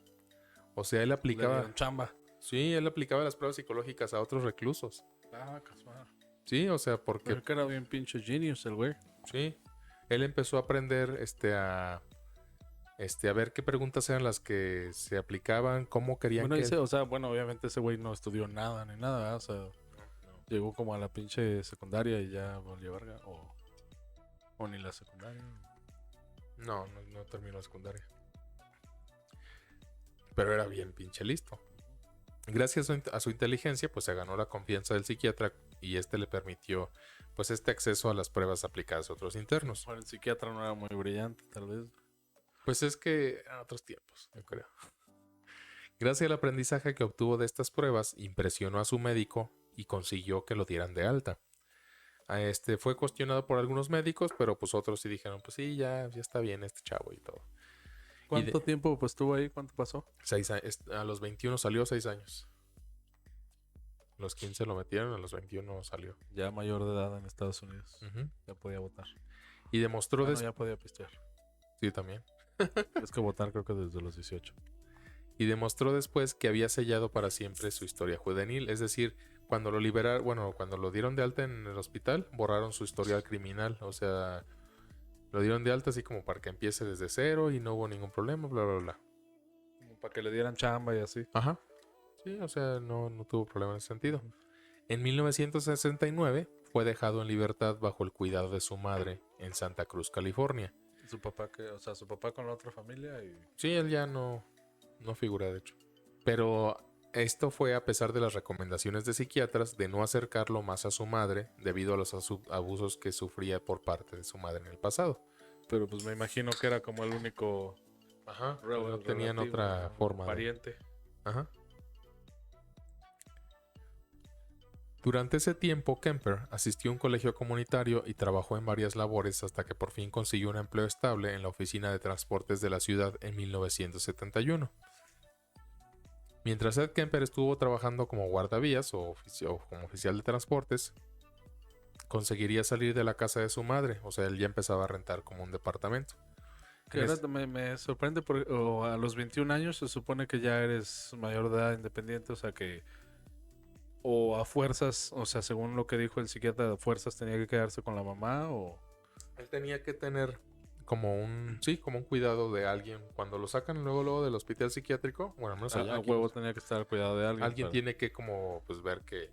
O sea, él Le aplicaba... dieron chamba. Sí, él aplicaba las pruebas psicológicas a otros reclusos. Ah, casual. Sí, o sea, porque... Pero que era bien pinche genius el güey. Sí, él empezó a aprender a ver qué preguntas eran las que se aplicaban, cómo querían Bueno, que... dice, o sea, bueno, obviamente ese güey no estudió nada ni nada, ¿verdad? O sea, llegó como a la pinche secundaria y ya valió verga. O ni la secundaria. No terminó la secundaria. Pero era bien pinche listo. Gracias a su inteligencia, pues se ganó la confianza del psiquiatra y este le permitió, pues, este acceso a las pruebas aplicadas a otros internos. Bueno, el psiquiatra no era muy brillante, tal vez. Pues es que eran otros tiempos, yo creo. Gracias al aprendizaje que obtuvo de estas pruebas, impresionó a su médico y consiguió que lo dieran de alta. Fue cuestionado por algunos médicos, pero pues otros sí dijeron, pues sí, ya está bien este chavo y todo. ¿Cuánto tiempo pues estuvo ahí? ¿Cuánto pasó? 6 años. A los 21 salió 6 años. A los 15 lo metieron, a los 21 salió. Ya mayor de edad en Estados Unidos. Ujú. Ya podía votar. Y demostró... Ya podía pistear. Sí, también. Es que votar creo que desde los 18. Y demostró después que había sellado para siempre su historia juvenil. Es decir, cuando lo liberaron, cuando lo dieron de alta en el hospital, borraron su historial criminal. O sea, lo dieron de alta así como para que empiece desde cero y no hubo ningún problema, bla, bla, bla. Como para que le dieran chamba y así. Ajá. Sí, o sea, no tuvo problema en ese sentido. En 1969 fue dejado en libertad bajo el cuidado de su madre en Santa Cruz, California. Su papá su papá con la otra familia y... Sí, él ya no figura, de hecho. Pero esto fue a pesar de las recomendaciones de psiquiatras de no acercarlo más a su madre debido a los abusos que sufría por parte de su madre en el pasado. Pero pues me imagino que era como el único... Ajá, no tenían otra forma. Pariente. Ajá. Durante ese tiempo, Kemper asistió a un colegio comunitario y trabajó en varias labores hasta que por fin consiguió un empleo estable en la oficina de transportes de la ciudad en 1971. Mientras Ed Kemper estuvo trabajando como guardavías o como oficial de transportes, conseguiría salir de la casa de su madre, o sea, él ya empezaba a rentar como un departamento. Me sorprende porque a los 21 años se supone que ya eres mayor de edad independiente, o sea que... O a fuerzas, o sea, según lo que dijo el psiquiatra, a fuerzas tenía que quedarse con la mamá o... Él tenía que tener como un cuidado de alguien. Cuando lo sacan luego del hospital psiquiátrico, bueno, al menos allá a aquí, huevo tenía que estar al cuidado de alguien. alguien tiene que como pues ver que...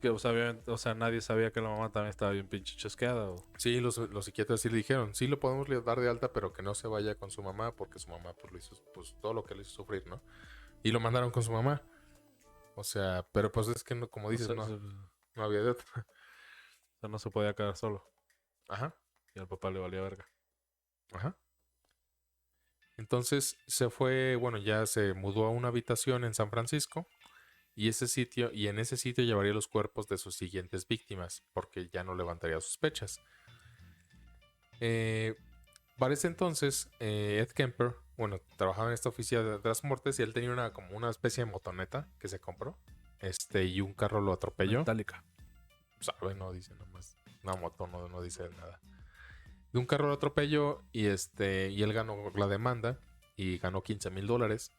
Que, o sea, obviamente, o sea, nadie sabía que la mamá también estaba bien pinche chasqueada. Sí, los psiquiatras sí le dijeron, sí lo podemos dar de alta, pero que no se vaya con su mamá, porque su mamá pues lo hizo, pues todo lo que le hizo sufrir, ¿no? Y lo mandaron con su mamá. O sea, pero pues es que no, como dices, no había de otra. O sea, no se podía quedar solo. Ajá. Y al papá le valía verga. Ajá. Entonces se fue, ya se mudó a una habitación en San Francisco y en ese sitio llevaría los cuerpos de sus siguientes víctimas, porque ya no levantaría sospechas. Para ese entonces, Ed Kemper, trabajaba en esta oficina de transportes y él tenía como una especie de motoneta que se compró. Y un carro lo atropelló. Metallica. Sabe, no dice nomás. Una moto no dice nada. De un carro lo atropelló y él ganó la demanda y ganó $15,000.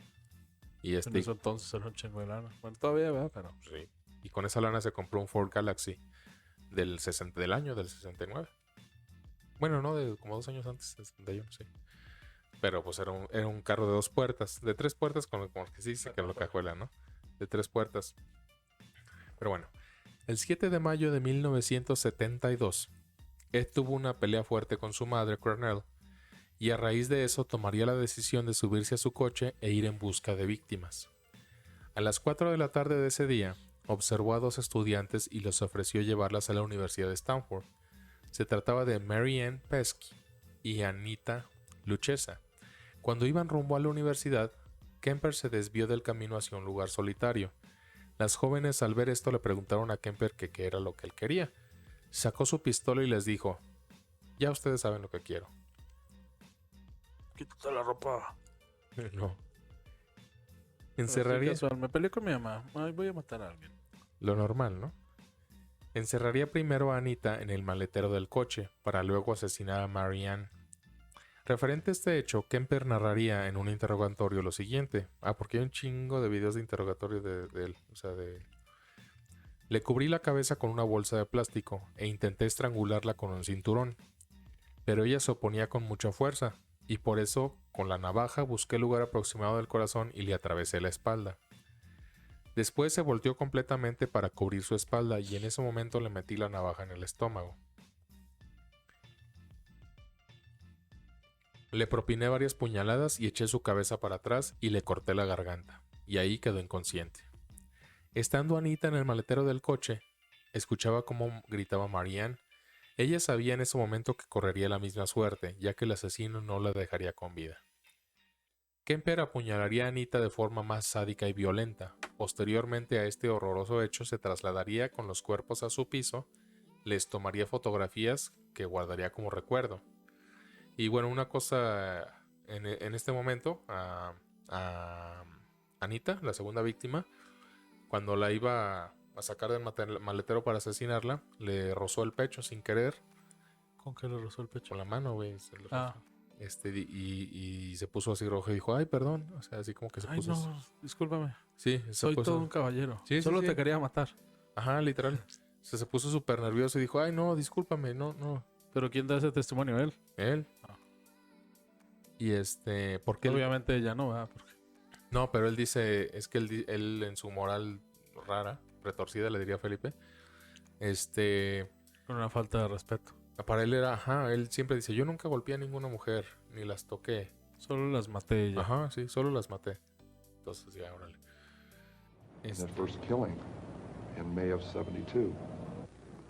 Y En eso entonces era un chingo de lana. Bueno, todavía, ¿verdad? Pero... Sí. Y con esa lana se compró un Ford Galaxy del año 69. Bueno, no, de como 2 años antes, 61, sí. Pero pues era un carro de 2 puertas. De 3 puertas, como que sí se quedó la cajuela, ¿no? De 3 puertas. Pero bueno. El 7 de mayo de 1972, Ed tuvo una pelea fuerte con su madre, Cornell, y a raíz de eso tomaría la decisión de subirse a su coche e ir en busca de víctimas. A las 4 de la tarde de ese día, observó a 2 estudiantes y les ofreció llevarlas a la Universidad de Stanford. Se trataba de Mary Ann Pesky y Anita Luchesa. Cuando iban rumbo a la universidad, Kemper se desvió del camino hacia un lugar solitario. Las jóvenes al ver esto le preguntaron a Kemper que qué era lo que él quería. Sacó su pistola y les dijo, ya ustedes saben lo que quiero. quítate la ropa. No. Así Encerraría... casual, me peleé con mi mamá. Ay, voy a matar a alguien. Lo normal, ¿no? Encerraría primero a Anita en el maletero del coche, para luego asesinar a Marianne. Referente a este hecho, Kemper narraría en un interrogatorio lo siguiente. Porque hay un chingo de videos de interrogatorio de él. O sea, de... Le cubrí la cabeza con una bolsa de plástico e intenté estrangularla con un cinturón. Pero ella se oponía con mucha fuerza, y por eso, con la navaja, busqué el lugar aproximado del corazón y le atravesé la espalda. Después se volteó completamente para cubrir su espalda y en ese momento le metí la navaja en el estómago. Le propiné varias puñaladas y eché su cabeza para atrás y le corté la garganta, y ahí quedó inconsciente. Estando Anita en el maletero del coche, escuchaba cómo gritaba Marianne. Ella sabía en ese momento que correría la misma suerte, ya que el asesino no la dejaría con vida. Kemper apuñalaría a Anita de forma más sádica y violenta. Posteriormente a este horroroso hecho se trasladaría con los cuerpos a su piso, les tomaría fotografías que guardaría como recuerdo. Y bueno, una cosa en este momento, a Anita, la segunda víctima, cuando la iba a sacar del maletero para asesinarla, le rozó el pecho sin querer. ¿Con qué le rozó el pecho? Con la mano, güey. Se le rozó. Ah. Y se puso así rojo y dijo, ay, perdón. O sea, así como que se Ay, puso... no, discúlpame. Sí, se Soy puso... todo un caballero. Sí, Solo sí. te quería matar. Ajá, literal. Se puso súper nervioso y dijo, ay, no, discúlpame, no. ¿Pero quién da ese testimonio? ¿Él? Él. Ah. Y porque obviamente ella no, ¿verdad? Porque... No, pero él dice, es que él en su moral rara, retorcida, le diría a Felipe, con una falta de respeto. para él era, él siempre dice, yo nunca golpeé a ninguna mujer, ni las toqué. Solo las maté ya. Ajá, sí, solo las maté. Entonces, ya, órale. That first killing in May of '72,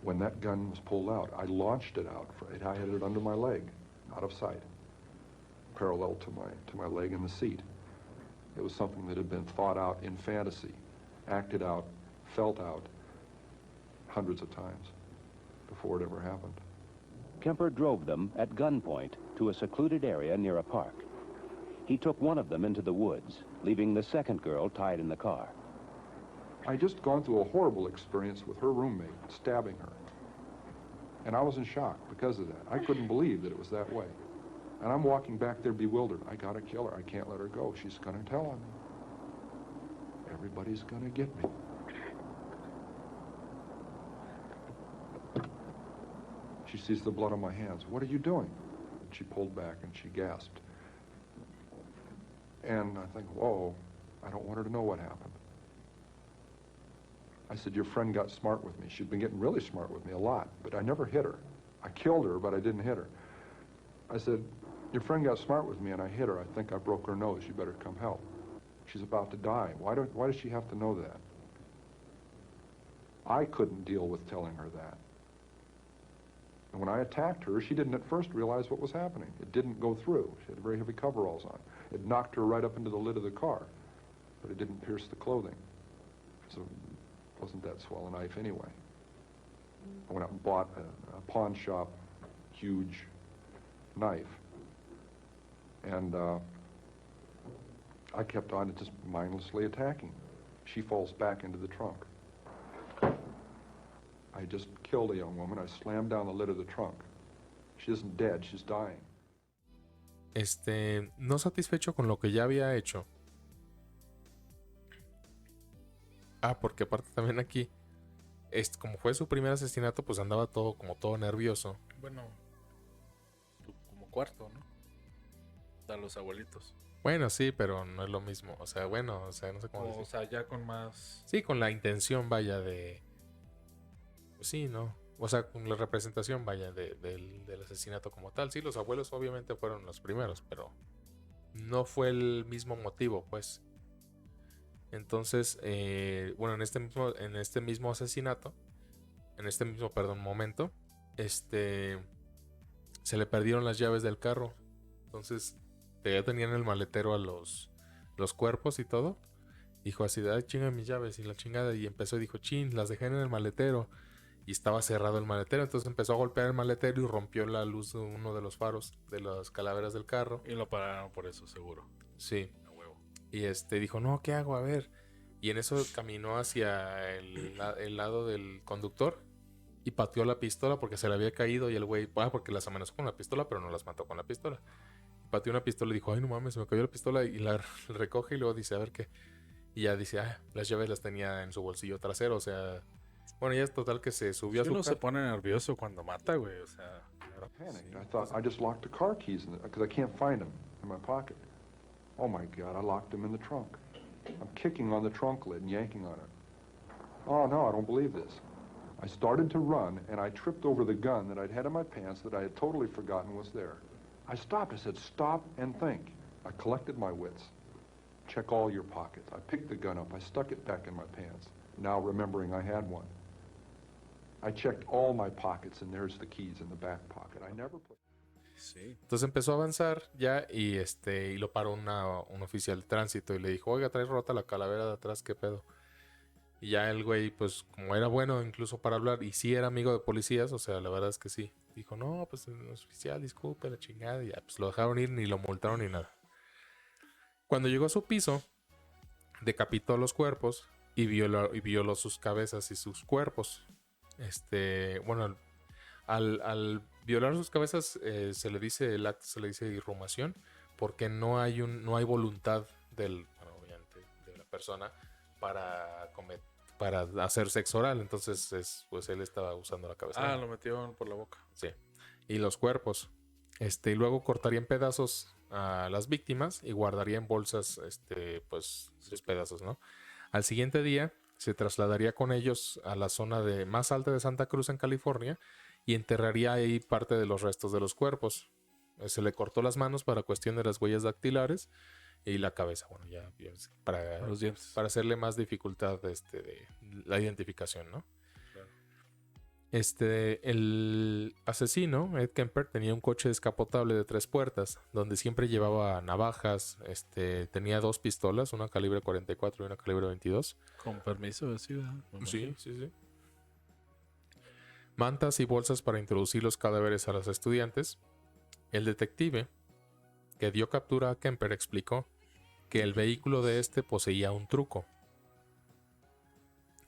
when that gun was pulled out, I launched it out. I had it under my leg, out of sight, parallel to my leg in the seat. It was something that had been thought out in fantasy, acted out, felt out hundreds of times before it ever happened. Kemper drove them at gunpoint to a secluded area near a park. He took one of them into the woods, leaving the second girl tied in the car. I'd just gone through a horrible experience with her roommate stabbing her. And I was in shock because of that. I couldn't believe that it was that way. And I'm walking back there bewildered. I gotta kill her. I can't let her go. She's gonna tell on me. Everybody's gonna get me. She sees the blood on my hands. What are you doing? And she pulled back and she gasped. And I think, whoa, I don't want her to know what happened. I said, your friend got smart with me. She'd been getting really smart with me a lot, but I never hit her. I killed her, but I didn't hit her. I said, your friend got smart with me and I hit her. I think I broke her nose. You better come help. She's about to die. Why does she have to know that? I couldn't deal with telling her that. And when I attacked her, she didn't at first realize what was happening. It didn't go through. She had very heavy coveralls on. It knocked her right up into the lid of the car, but it didn't pierce the clothing. So it wasn't that swell a knife anyway. I went out and bought a pawn shop, huge knife. And I kept on just mindlessly attacking. She falls back into the trunk. I just killed a young woman. I slammed down the lid of the trunk. She isn't dead, she's dying. No satisfecho con lo que ya había hecho. Porque aparte también aquí, como fue su primer asesinato, pues andaba todo nervioso. Bueno, como cuarto, ¿no? A los abuelitos. Bueno, sí, pero no es lo mismo. O sea, no sé cómo decir. O sea, ya con más... Sí, con la intención, vaya, de... Pues sí, ¿no? O sea, con la representación, vaya, del asesinato como tal. Sí, los abuelos obviamente fueron los primeros, pero no fue el mismo motivo, pues. Entonces, bueno, en este mismo asesinato, momento, se le perdieron las llaves del carro. Entonces, ya tenían el maletero a los cuerpos y todo. Dijo así, chinga mis llaves y la chingada. Y empezó y dijo, chin, las dejé en el maletero. y estaba cerrado el maletero. Entonces empezó a golpear el maletero y rompió la luz de uno de los faros de las calaveras del carro. Y lo pararon por eso, seguro. Sí. A huevo. Y dijo, no, ¿qué hago? A ver. Y en eso caminó hacia el lado del conductor y pateó la pistola porque se le había caído. Y el güey, porque las amenazó con la pistola, pero no las mató con la pistola. Pateó una pistola y dijo, ay, no mames, se me cayó la pistola. Y la recoge y luego dice, a ver qué. Y ya dice, las llaves las tenía en su bolsillo trasero. O sea, bueno, ya es total que se subió a su Uno se carro. pone nervioso cuando mata, güey. O sea, Panicked. I thought I just locked the car keys in because I can't find them in my pocket. Oh my God, I locked them in the trunk. I'm kicking on the trunk lid and yanking on it. Oh no, I don't believe this. I started to run and I tripped over the gun that I'd had in my pants that I had totally forgotten was there. I stopped. I said, stop and think. I collected my wits. Check all your pockets. I picked the gun up. I stuck it back in my pants, now remembering I had one. I checked all my pockets, and there's the keys in the back pocket. I never put... sí. Entonces empezó a avanzar ya y lo paró un oficial de tránsito y le dijo, oiga, trae rota la calavera de atrás, ¿qué pedo? Y ya el güey, pues como era bueno incluso para hablar y sí era amigo de policías, o sea, la verdad es que sí. Dijo, no, pues el oficial, disculpe, la chingada. Y ya, pues lo dejaron ir, ni lo multaron ni nada. Cuando llegó a su piso, decapitó los cuerpos y violó sus cabezas y sus cuerpos. Bueno, al violar sus cabezas se le dice irrumación porque no hay voluntad obviamente, de la persona para hacer sexo oral. Entonces pues él estaba usando la cabeza. Lo metió por la boca. Sí. Y los cuerpos. Y luego cortaría en pedazos a las víctimas y guardaría en bolsas pues sus pedazos, ¿no? Al siguiente día se trasladaría con ellos a la zona más alta de Santa Cruz en California y enterraría ahí parte de los restos de los cuerpos. Se le cortó las manos para cuestión de las huellas dactilares y la cabeza, bueno, ya para Los dientes. para hacerle más dificultad de la identificación, ¿no? El asesino, Ed Kemper, tenía un coche descapotable de 3 puertas, donde siempre llevaba navajas, tenía 2 pistolas, una calibre 44 y una calibre 22. Con permiso, sí, ¿verdad? Sí. Mantas y bolsas para introducir los cadáveres a los estudiantes. El detective que dio captura a Kemper explicó que el vehículo de poseía un truco,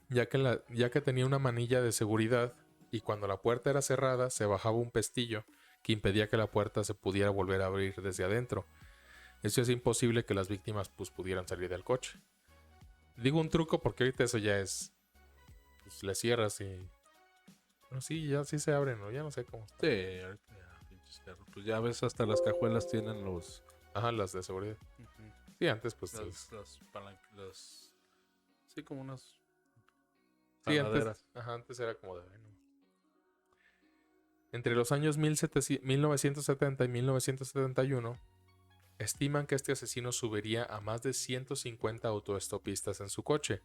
ya que tenía una manilla de seguridad y cuando la puerta era cerrada se bajaba un pestillo que impedía que la puerta se pudiera volver a abrir desde adentro. Eso es imposible que las víctimas pues pudieran salir del coche. Digo un truco porque ahorita eso ya es, pues le cierras y bueno, sí, ya sí se abren, ¿no? Ya no sé cómo. Sí, ahorita ya, pinches carros. Pues ya ves, hasta las cajuelas tienen los... Ajá, las de seguridad. Sí, antes pues sí, como unas... Sí, panaderas. antes era como de... Bueno. Entre los años 1970 y 1971, estiman que este asesino subiría a más de 150 autoestopistas en su coche.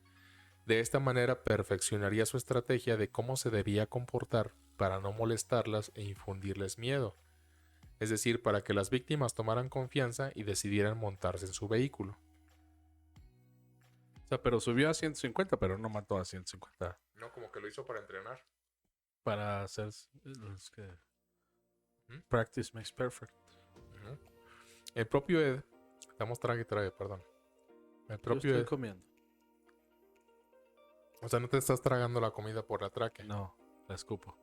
De esta manera perfeccionaría su estrategia de cómo se debía comportar para no molestarlas e infundirles miedo. Es decir, para que las víctimas tomaran confianza y decidieran montarse en su vehículo. O sea, pero subió a 150, pero no mató a 150. No, como que lo hizo para entrenar. Para hacer... Es que... Practice makes perfect. Uh-huh. El propio Ed... Estamos trague, perdón. El Yo propio estoy Ed... comiendo. O sea, no te estás tragando la comida por la tráquea. No, la escupo.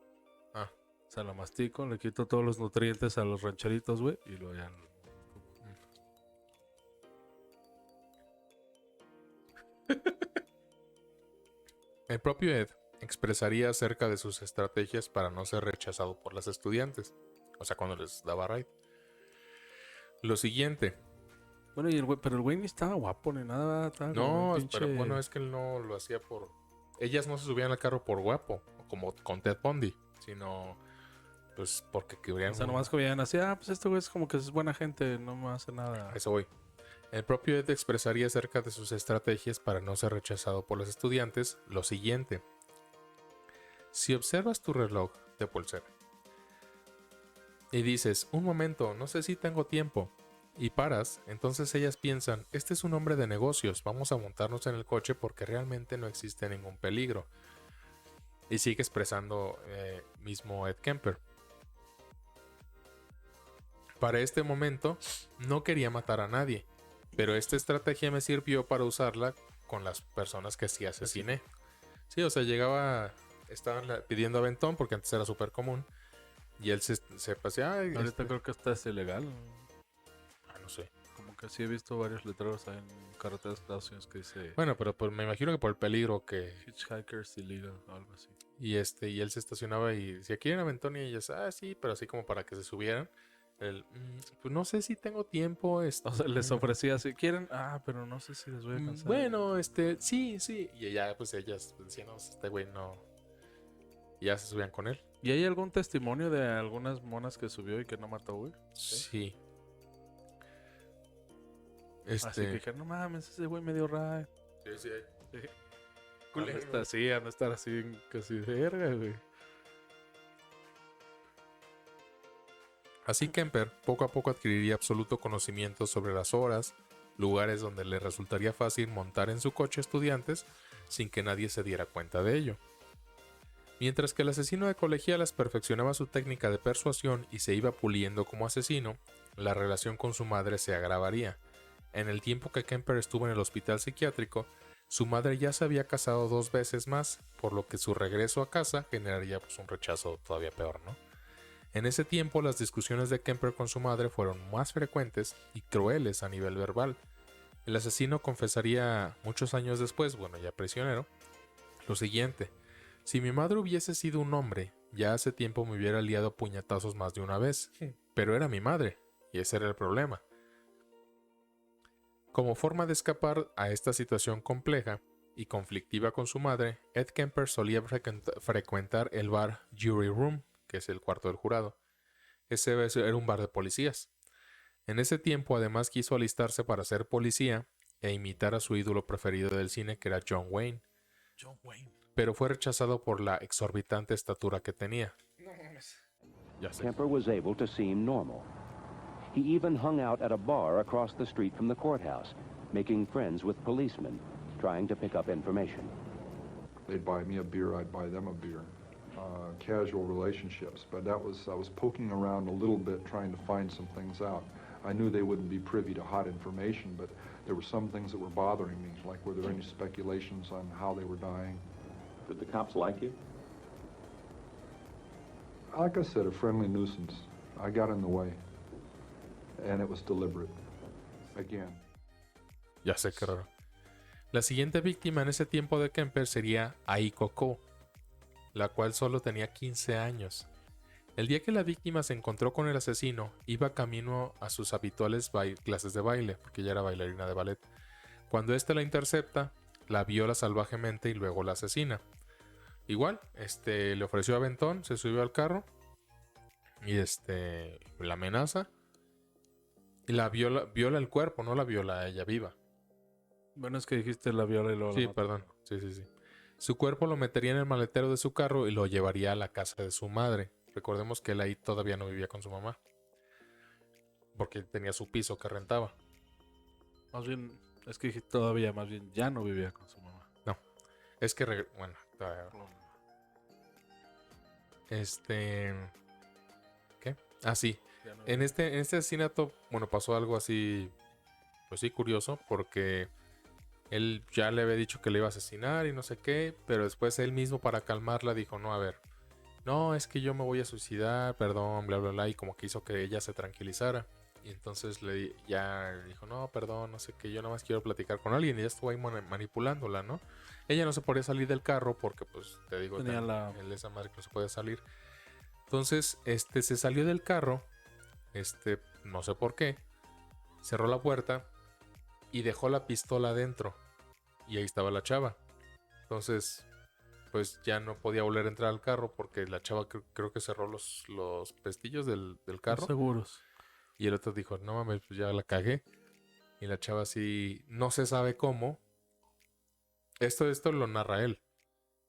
Ah. O sea, la mastico, le quito todos los nutrientes a los rancheritos, güey, y luego ya... El propio Ed expresaría acerca de sus estrategias para no ser rechazado por las estudiantes. O sea, cuando les daba raid. Lo siguiente. Bueno, y pero el güey ni estaba guapo ni nada. Estaba como No, un pinche... pero bueno, es que él no lo hacía por... Ellas no se subían al carro por guapo, como con Ted Bundy, sino pues porque querían... O sea, nomás que veían así, pues este güey es como que es buena gente, no me hace nada. Eso voy. El propio Ed expresaría acerca de sus estrategias para no ser rechazado por los estudiantes lo siguiente. Si observas tu reloj de pulsera y dices, un momento, no sé si tengo tiempo, y paras, entonces ellas piensan, este es un hombre de negocios, vamos a montarnos en el coche porque realmente no existe ningún peligro. Y sigue expresando mismo Ed Kemper. Para este momento no quería matar a nadie, pero esta estrategia me sirvió para usarla con las personas que sí asesiné. Sí, o sea, estaban pidiendo aventón porque antes era súper común. Y él se pasea. Ahorita creo que está es ilegal. No sé. Como que sí he visto varios letreros ahí en carreteras de Estados Unidos que dice Bueno, pero pues me imagino que por el peligro que... Hitchhikers illegal o algo así. Y él se estacionaba y decía, ¿quieren aventón? Y ellas, sí, pero así como para que se subieran. Él, pues no sé si tengo tiempo. O sea, les ofrecía si quieren, pero no sé si les voy a cansar. Bueno, sí. Y ella, pues ellas decían, no, este güey no. Y ya se subían con él. ¿Y hay algún testimonio de algunas monas que subió y que no mató, güey? Sí. Así que dijeron, no mames, ese güey me dio raya. Sí. Han de estar así, casi de verga, güey. Así Kemper poco a poco adquiriría absoluto conocimiento sobre las horas, lugares donde le resultaría fácil montar en su coche estudiantes sin que nadie se diera cuenta de ello. Mientras que el asesino de colegialas perfeccionaba su técnica de persuasión y se iba puliendo como asesino, la relación con su madre se agravaría. En el tiempo que Kemper estuvo en el hospital psiquiátrico, su madre ya se había casado 2 veces más, por lo que su regreso a casa generaría pues, un rechazo todavía peor, ¿no? En ese tiempo, las discusiones de Kemper con su madre fueron más frecuentes y crueles a nivel verbal. El asesino confesaría muchos años después, bueno, ya prisionero, lo siguiente: si mi madre hubiese sido un hombre, ya hace tiempo me hubiera liado a puñetazos más de una vez, pero era mi madre, y ese era el problema. Como forma de escapar a esta situación compleja y conflictiva con su madre, Ed Kemper solía frecuentar el bar Jury Room, que es el cuarto del jurado. Ese era un bar de policías. En ese tiempo además quiso alistarse para ser policía e imitar a su ídolo preferido del cine, que era John Wayne. Pero fue rechazado por la exorbitante estatura que tenía. Ya sé. Kemper was able to seem normal. He even hung out at a bar across the street from the courthouse, making friends with policemen, trying to pick up information. They'd buy me a beer, I'd buy them a beer. Casual relationships, but I was poking around a little bit trying to find some things out. I knew they wouldn't be privy to hot information, but there were some things that were bothering me, like were there any speculations on how they were dying. Did the cops like you? Like I said, a friendly nuisance. I got in the way, and it was deliberate. Again. Ya sé qué raro. La siguiente víctima en ese tiempo de Kemper sería Aiko Ko, la cual solo tenía 15 años. El día que la víctima se encontró con el asesino, iba camino a sus habituales clases de baile, porque ella era bailarina de ballet. Cuando éste la intercepta, la viola salvajemente y luego la asesina. Igual, le ofreció aventón, se subió al carro y la amenaza y la viola el cuerpo, no la viola a ella viva. Bueno, es que dijiste la viola y luego Sí, la perdón. Sí. Su cuerpo lo metería en el maletero de su carro y lo llevaría a la casa de su madre. Recordemos que él ahí todavía no vivía con su mamá, porque tenía su piso que rentaba. Más bien, es que dije todavía, más bien ya no vivía con su mamá. No, es que bueno, ¿qué? Sí. En este asesinato, bueno, pasó algo así, pues sí, curioso, porque él ya le había dicho que le iba a asesinar y no sé qué, pero después él mismo, para calmarla, dijo, no, a ver, no, es que yo me voy a suicidar, perdón, bla, bla, bla, y como que hizo que ella se tranquilizara. Y entonces ya dijo, no, perdón, no sé qué, yo nada más quiero platicar con alguien. Y ella estuvo ahí manipulándola, ¿no? Ella no se podía salir del carro porque, pues, te digo, esa madre que no se puede salir. Entonces, se salió del carro, no sé por qué, cerró la puerta y dejó la pistola adentro. Y ahí estaba la chava. Entonces, pues ya no podía volver a entrar al carro porque la chava creo que cerró los pestillos del carro. Seguros. Y el otro dijo, no mames, pues ya la cagué. Y la chava así, no se sabe cómo. Esto lo narra él.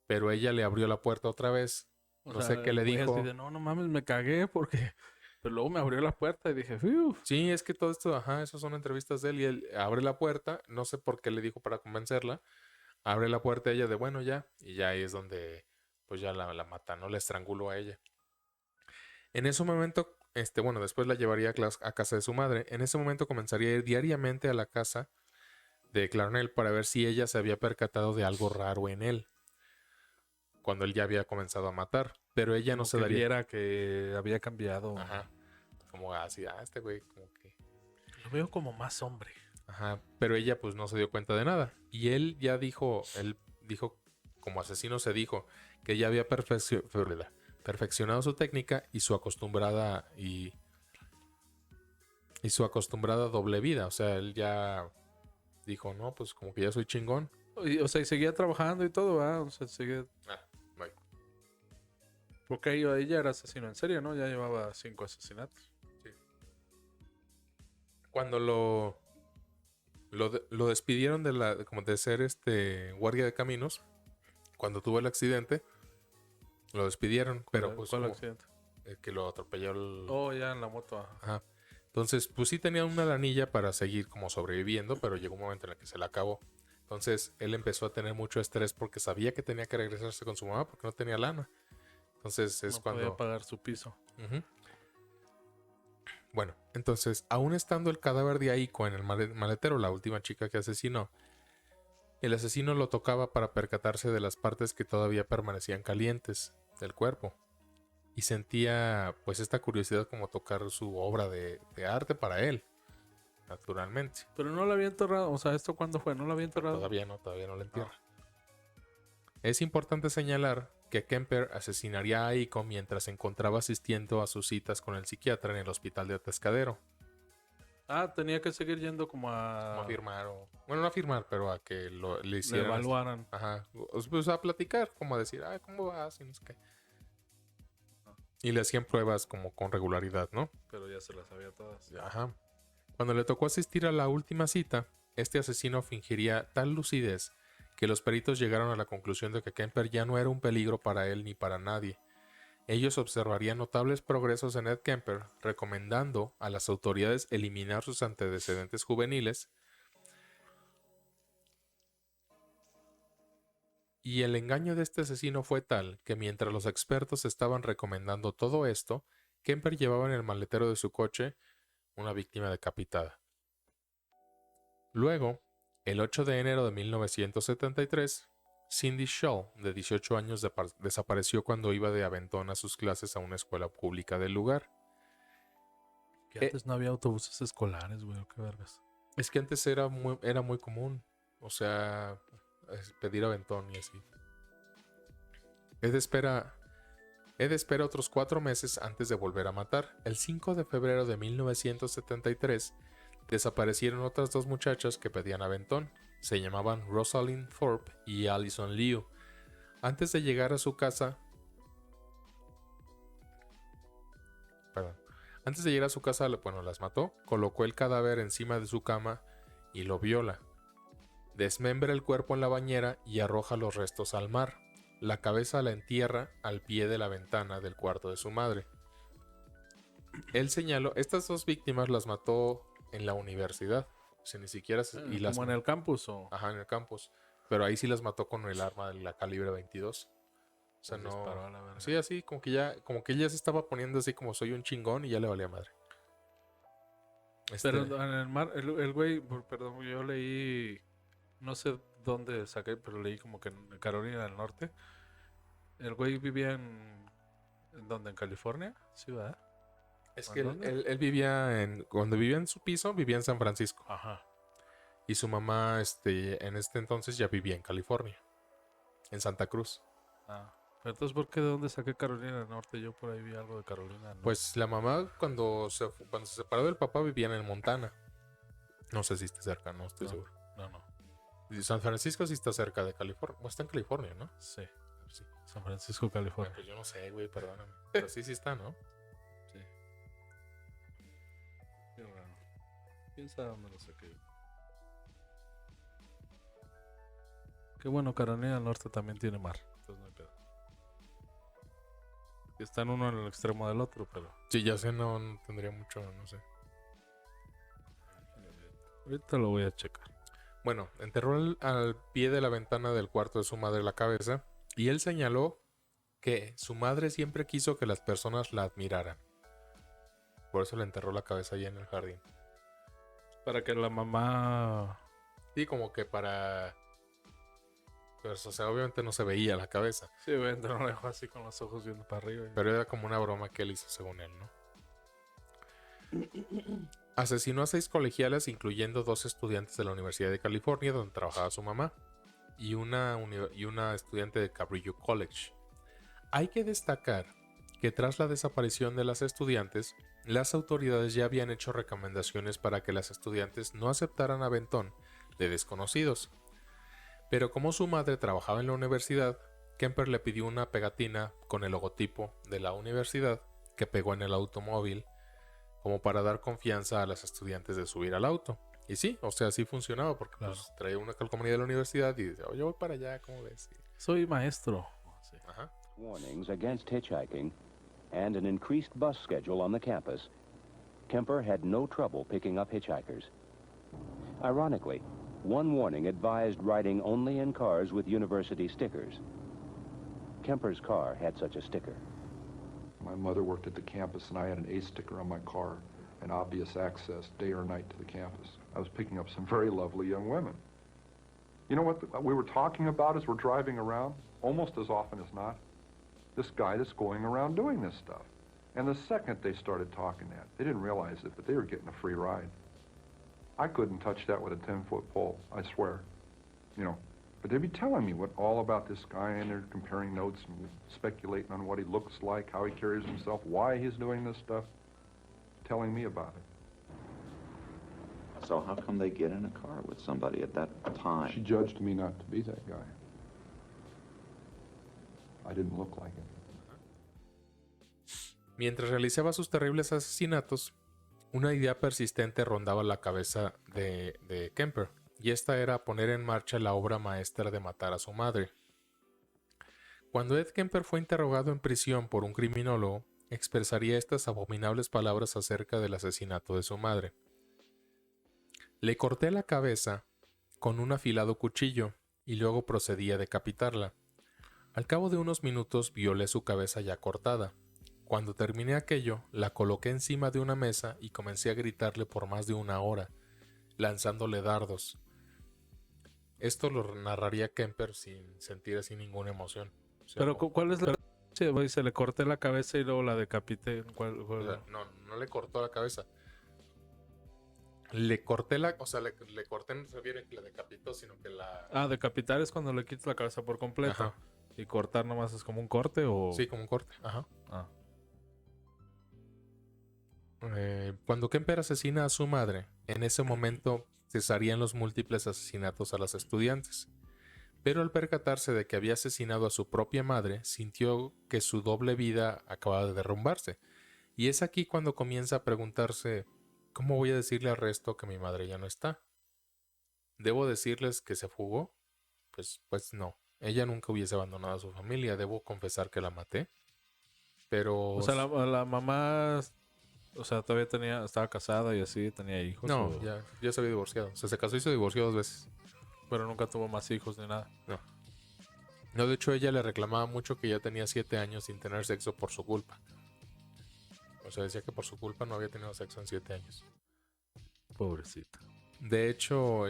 Pero ella le abrió la puerta otra vez. No sé qué le dijo. Así de, no mames, me cagué porque... Pero luego me abrió la puerta y dije, ¡fiu! Sí, es que todo esto, esas son entrevistas de él. Y él abre la puerta, no sé por qué le dijo para convencerla. Abre la puerta ella de, bueno, ya. Y ya ahí es donde, pues ya la mata, ¿no? La estranguló a ella. En ese momento, bueno, después la llevaría a casa de su madre. En ese momento comenzaría a ir diariamente a la casa de Clarnell para ver si ella se había percatado de algo raro en él, cuando él ya había comenzado a matar. Pero ella no Como se que daría... viera que había cambiado. Ajá. Como así, este güey como que... Lo veo como más hombre. Ajá. Pero ella pues no se dio cuenta de nada. Y él dijo, como asesino se dijo, que ya había perfeccionado su técnica y su acostumbrada doble vida. O sea, él ya dijo, no, pues como que ya soy chingón. O sea, y seguía trabajando y todo, ¿verdad? O sea, seguía... Bye. Porque ella era asesino en serie, ¿no? Ya llevaba 5 asesinatos. Sí. Cuando lo despidieron como de ser guardia de caminos, cuando tuvo el accidente, lo despidieron, pero pues ¿Cuál accidente? que lo atropelló el... Oh, ya en la moto. Ajá. Entonces, pues sí tenía una lanilla para seguir como sobreviviendo, pero llegó un momento en el que se la acabó. Entonces, él empezó a tener mucho estrés porque sabía que tenía que regresarse con su mamá porque no tenía lana. Entonces, es no cuando... podía pagar su piso. Ujú. Bueno, entonces, aún estando el cadáver de Aiko en el maletero, la última chica que asesinó, el asesino lo tocaba para percatarse de las partes que todavía permanecían calientes del cuerpo. Y sentía pues esta curiosidad como tocar su obra de arte para él, naturalmente. Pero no lo había enterrado. O sea, ¿esto cuándo fue? ¿No lo había enterrado? Todavía no lo entierra. Es importante señalar que Kemper asesinaría a Aiko mientras se encontraba asistiendo a sus citas con el psiquiatra en el hospital de Atascadero. Tenía que seguir yendo como a... Como a firmar bueno, no a firmar, pero a que le hicieran... Le evaluaran. Ajá. Pues a platicar, como a decir, ¿cómo vas? Y no sé qué. Y le hacían pruebas como con regularidad, ¿no? Pero ya se las sabía todas. Ajá. Cuando le tocó asistir a la última cita, este asesino fingiría tal lucidez que los peritos llegaron a la conclusión de que Kemper ya no era un peligro para él ni para nadie. Ellos observarían notables progresos en Ed Kemper, recomendando a las autoridades eliminar sus antecedentes juveniles. Y el engaño de este asesino fue tal que mientras los expertos estaban recomendando todo esto, Kemper llevaba en el maletero de su coche una víctima decapitada. Luego, el 8 de enero de 1973, Cindy Shaw, de 18 años, desapareció cuando iba de aventón a sus clases a una escuela pública del lugar. Que antes no había autobuses escolares, güey, qué vergas. Es que antes era muy común, o sea, pedir aventón y así. Ed espera otros 4 meses antes de volver a matar. El 5 de febrero de 1973 desaparecieron otras 2 muchachas que pedían aventón. Se llamaban Rosalind Thorpe y Allison Liu. Antes de llegar a su casa, las mató, colocó el cadáver encima de su cama y lo viola. Desmembra el cuerpo en la bañera y arroja los restos al mar. La cabeza la entierra al pie de la ventana del cuarto de su madre. Él señaló, estas 2 víctimas las mató en la universidad. O sea, ni siquiera... ¿Como en el campus o...? Ajá, en el campus. Pero ahí sí las mató con el arma de la calibre 22. O sea, no... Disparó a la verga. Sí, así, como que ella se estaba poniendo así como soy un chingón y ya le valía madre. Pero en el mar, el güey, perdón, yo leí... No sé dónde saqué, pero leí como que en Carolina del Norte. El güey vivía en ¿dónde? ¿En California? Sí, ¿verdad? Es que él vivía cuando vivía en su piso, vivía en San Francisco. Ajá. Y su mamá, en este entonces ya vivía en California. En Santa Cruz. Pero entonces, ¿por qué de dónde saqué Carolina del Norte? Yo por ahí vi algo de Carolina del Norte. Pues la mamá cuando se separó del papá vivía en Montana. No sé si está cerca, no estoy seguro. No. Y San Francisco sí está cerca de California. Bueno, está en California, ¿no? Sí. San Francisco, California. Pues yo no sé, güey, perdóname. Pero sí está, ¿no? Sí. Qué raro. ¿Quién sabe dónde lo saqué? Qué bueno, Carolina del Norte también tiene mar. Entonces no hay pedo. Están uno en el extremo del otro, pero... Sí, ya sé, no tendría mucho, no sé. Ahorita lo voy a checar. Bueno, enterró al pie de la ventana del cuarto de su madre la cabeza y él señaló que su madre siempre quiso que las personas la admiraran. Por eso le enterró la cabeza allá en el jardín. Para que la mamá... Sí, como que para... Pues, o sea, obviamente no se veía la cabeza. Sí, obviamente no la dejó así con los ojos viendo para arriba. Pero era como una broma que él hizo según él, ¿no? Asesinó a 6 colegiales, incluyendo 2 estudiantes de la Universidad de California, donde trabajaba su mamá, y una estudiante de Cabrillo College. Hay que destacar que tras la desaparición de las estudiantes, las autoridades ya habían hecho recomendaciones para que las estudiantes no aceptaran aventón de desconocidos. Pero como su madre trabajaba en la universidad, Kemper le pidió una pegatina con el logotipo de la universidad que pegó en el automóvil como para dar confianza a las estudiantes de subir al auto. Y sí, o sea, sí funcionaba porque pues, traía una calcomanía de la universidad y dice, oye, voy para allá, ¿cómo ves? Soy maestro. Sí. Ajá. Warnings against hitchhiking and an increased bus schedule on the campus, Kemper had no trouble picking up hitchhikers. Ironically, one warning advised riding only in cars with university stickers. Kemper's car had such a sticker. My mother worked at the campus, and I had an A sticker on my car, and obvious access day or night to the campus. I was picking up some very lovely young women. You know what we were talking about as we're driving around? Almost as often as not, this guy that's going around doing this stuff. And the second they started talking that, they didn't realize it, but they were getting a free ride. I couldn't touch that with a 10-foot pole, I swear. You know, but they'd be telling me what all about this guy, and they're comparing notes and speculating on what he looks like, how he carries himself, why he's doing this stuff, telling me about it. So how come they get in a car with somebody at that time? She judged me not to be that guy. I didn't look like it. Mientras realizaba sus terribles asesinatos, una idea persistente rondaba la cabeza de Kemper, y esta era poner en marcha la obra maestra de matar a su madre. Cuando Ed Kemper fue interrogado en prisión por un criminólogo, expresaría estas abominables palabras acerca del asesinato de su madre. Le corté la cabeza con un afilado cuchillo y luego procedí a decapitarla. Al cabo de unos minutos violé su cabeza ya cortada. Cuando terminé aquello, la coloqué encima de una mesa y comencé a gritarle por más de una hora, lanzándole dardos. Esto lo narraría Kemper sin sentir así ninguna emoción. O sea, Pero ¿cuál es la... Sí, güey, se le corté la cabeza y luego la decapité. ¿Cuál? o sea, no le cortó la cabeza. Le corté la... O sea, le corté, no se refiere que la decapitó, sino que la... Ah, decapitar es cuando le quitas la cabeza por completo. Ajá. Y cortar nomás es como un corte o... Sí, como un corte. Ajá. Ah. Cuando Kemper asesina a su madre, en ese momento cesarían los múltiples asesinatos a las estudiantes. Pero al percatarse de que había asesinado a su propia madre, sintió que su doble vida acababa de derrumbarse. Y es aquí cuando comienza a preguntarse, ¿cómo voy a decirle al resto que mi madre ya no está? ¿Debo decirles que se fugó? Pues no. Ella nunca hubiese abandonado a su familia. Debo confesar que la maté. Pero... O sea, la mamá... O sea, todavía estaba casada y así, tenía hijos. No, o... ya se había divorciado. O sea, se casó y se divorció 2 veces. Pero nunca tuvo más hijos ni nada. No, de hecho ella le reclamaba mucho que ya tenía 7 años sin tener sexo por su culpa. O sea, decía que por su culpa no había tenido sexo en 7 años. Pobrecita. De hecho,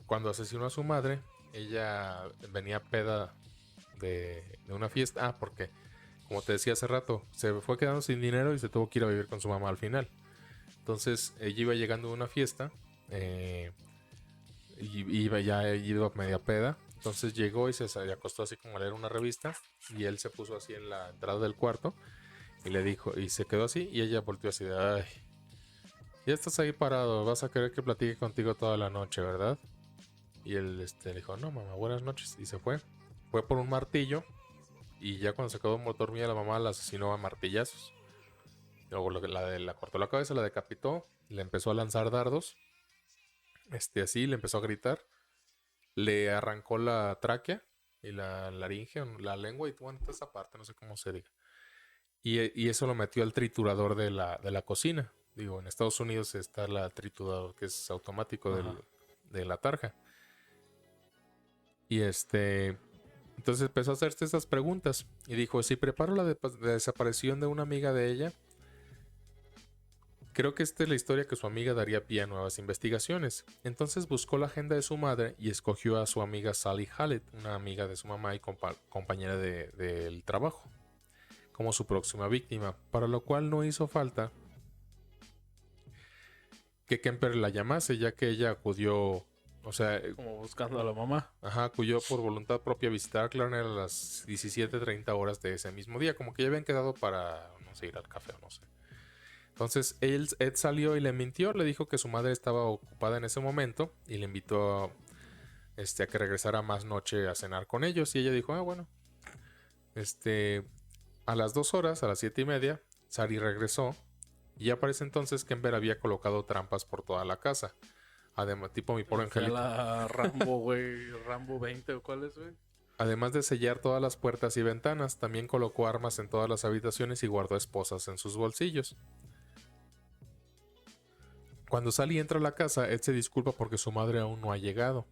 cuando asesinó a su madre, ella venía peda de una fiesta. Ah, porque, como te decía hace rato, se fue quedando sin dinero y se tuvo que ir a vivir con su mamá al final. Entonces, ella iba llegando de una fiesta y iba media peda. Entonces llegó y se acostó así como a leer una revista y él se puso así en la entrada del cuarto y le dijo, y se quedó así y ella volteó así de, ay, ya estás ahí parado, vas a querer que platique contigo toda la noche, ¿verdad? Y él le dijo, no mamá, buenas noches, y se fue por un martillo y ya cuando se quedó dormida la mamá la asesinó a martillazos. Luego la cortó la cabeza, la decapitó, le empezó a lanzar dardos, así, le empezó a gritar. Le arrancó la tráquea y la laringe, la lengua y bueno, toda esa parte, no sé cómo se diga. Y eso lo metió al triturador de la cocina. Digo, en Estados Unidos está el triturador que es automático de la tarja. Y Entonces empezó a hacerse estas preguntas y dijo, si preparo la desaparición de una amiga de ella, creo que esta es la historia que su amiga daría pie a nuevas investigaciones. Entonces buscó la agenda de su madre y escogió a su amiga Sally Hallett, una amiga de su mamá y compañera del trabajo, como su próxima víctima, para lo cual no hizo falta que Kemper la llamase, ya que ella acudió, o sea, Como buscando a la mamá. acudió por voluntad propia a visitar a Clarner a las 17:30 horas de ese mismo día, como que ya habían quedado para, no sé, ir al café o no sé. Entonces Ed salió y le mintió, le dijo que su madre estaba ocupada en ese momento y le invitó a que regresara más noche a cenar con ellos y ella dijo, bueno. A las 2 horas, a las 7:30, Sari regresó y ya para ese entonces Kemper había colocado trampas por toda la casa. Además, tipo mi pobre Fue angelito. la Rambo, güey. Rambo 20 o cuál es, güey. Además de sellar todas las puertas y ventanas, también colocó armas en todas las habitaciones y guardó esposas en sus bolsillos. Cuando Sally entra a la casa, Ed se disculpa porque su madre aún no ha llegado.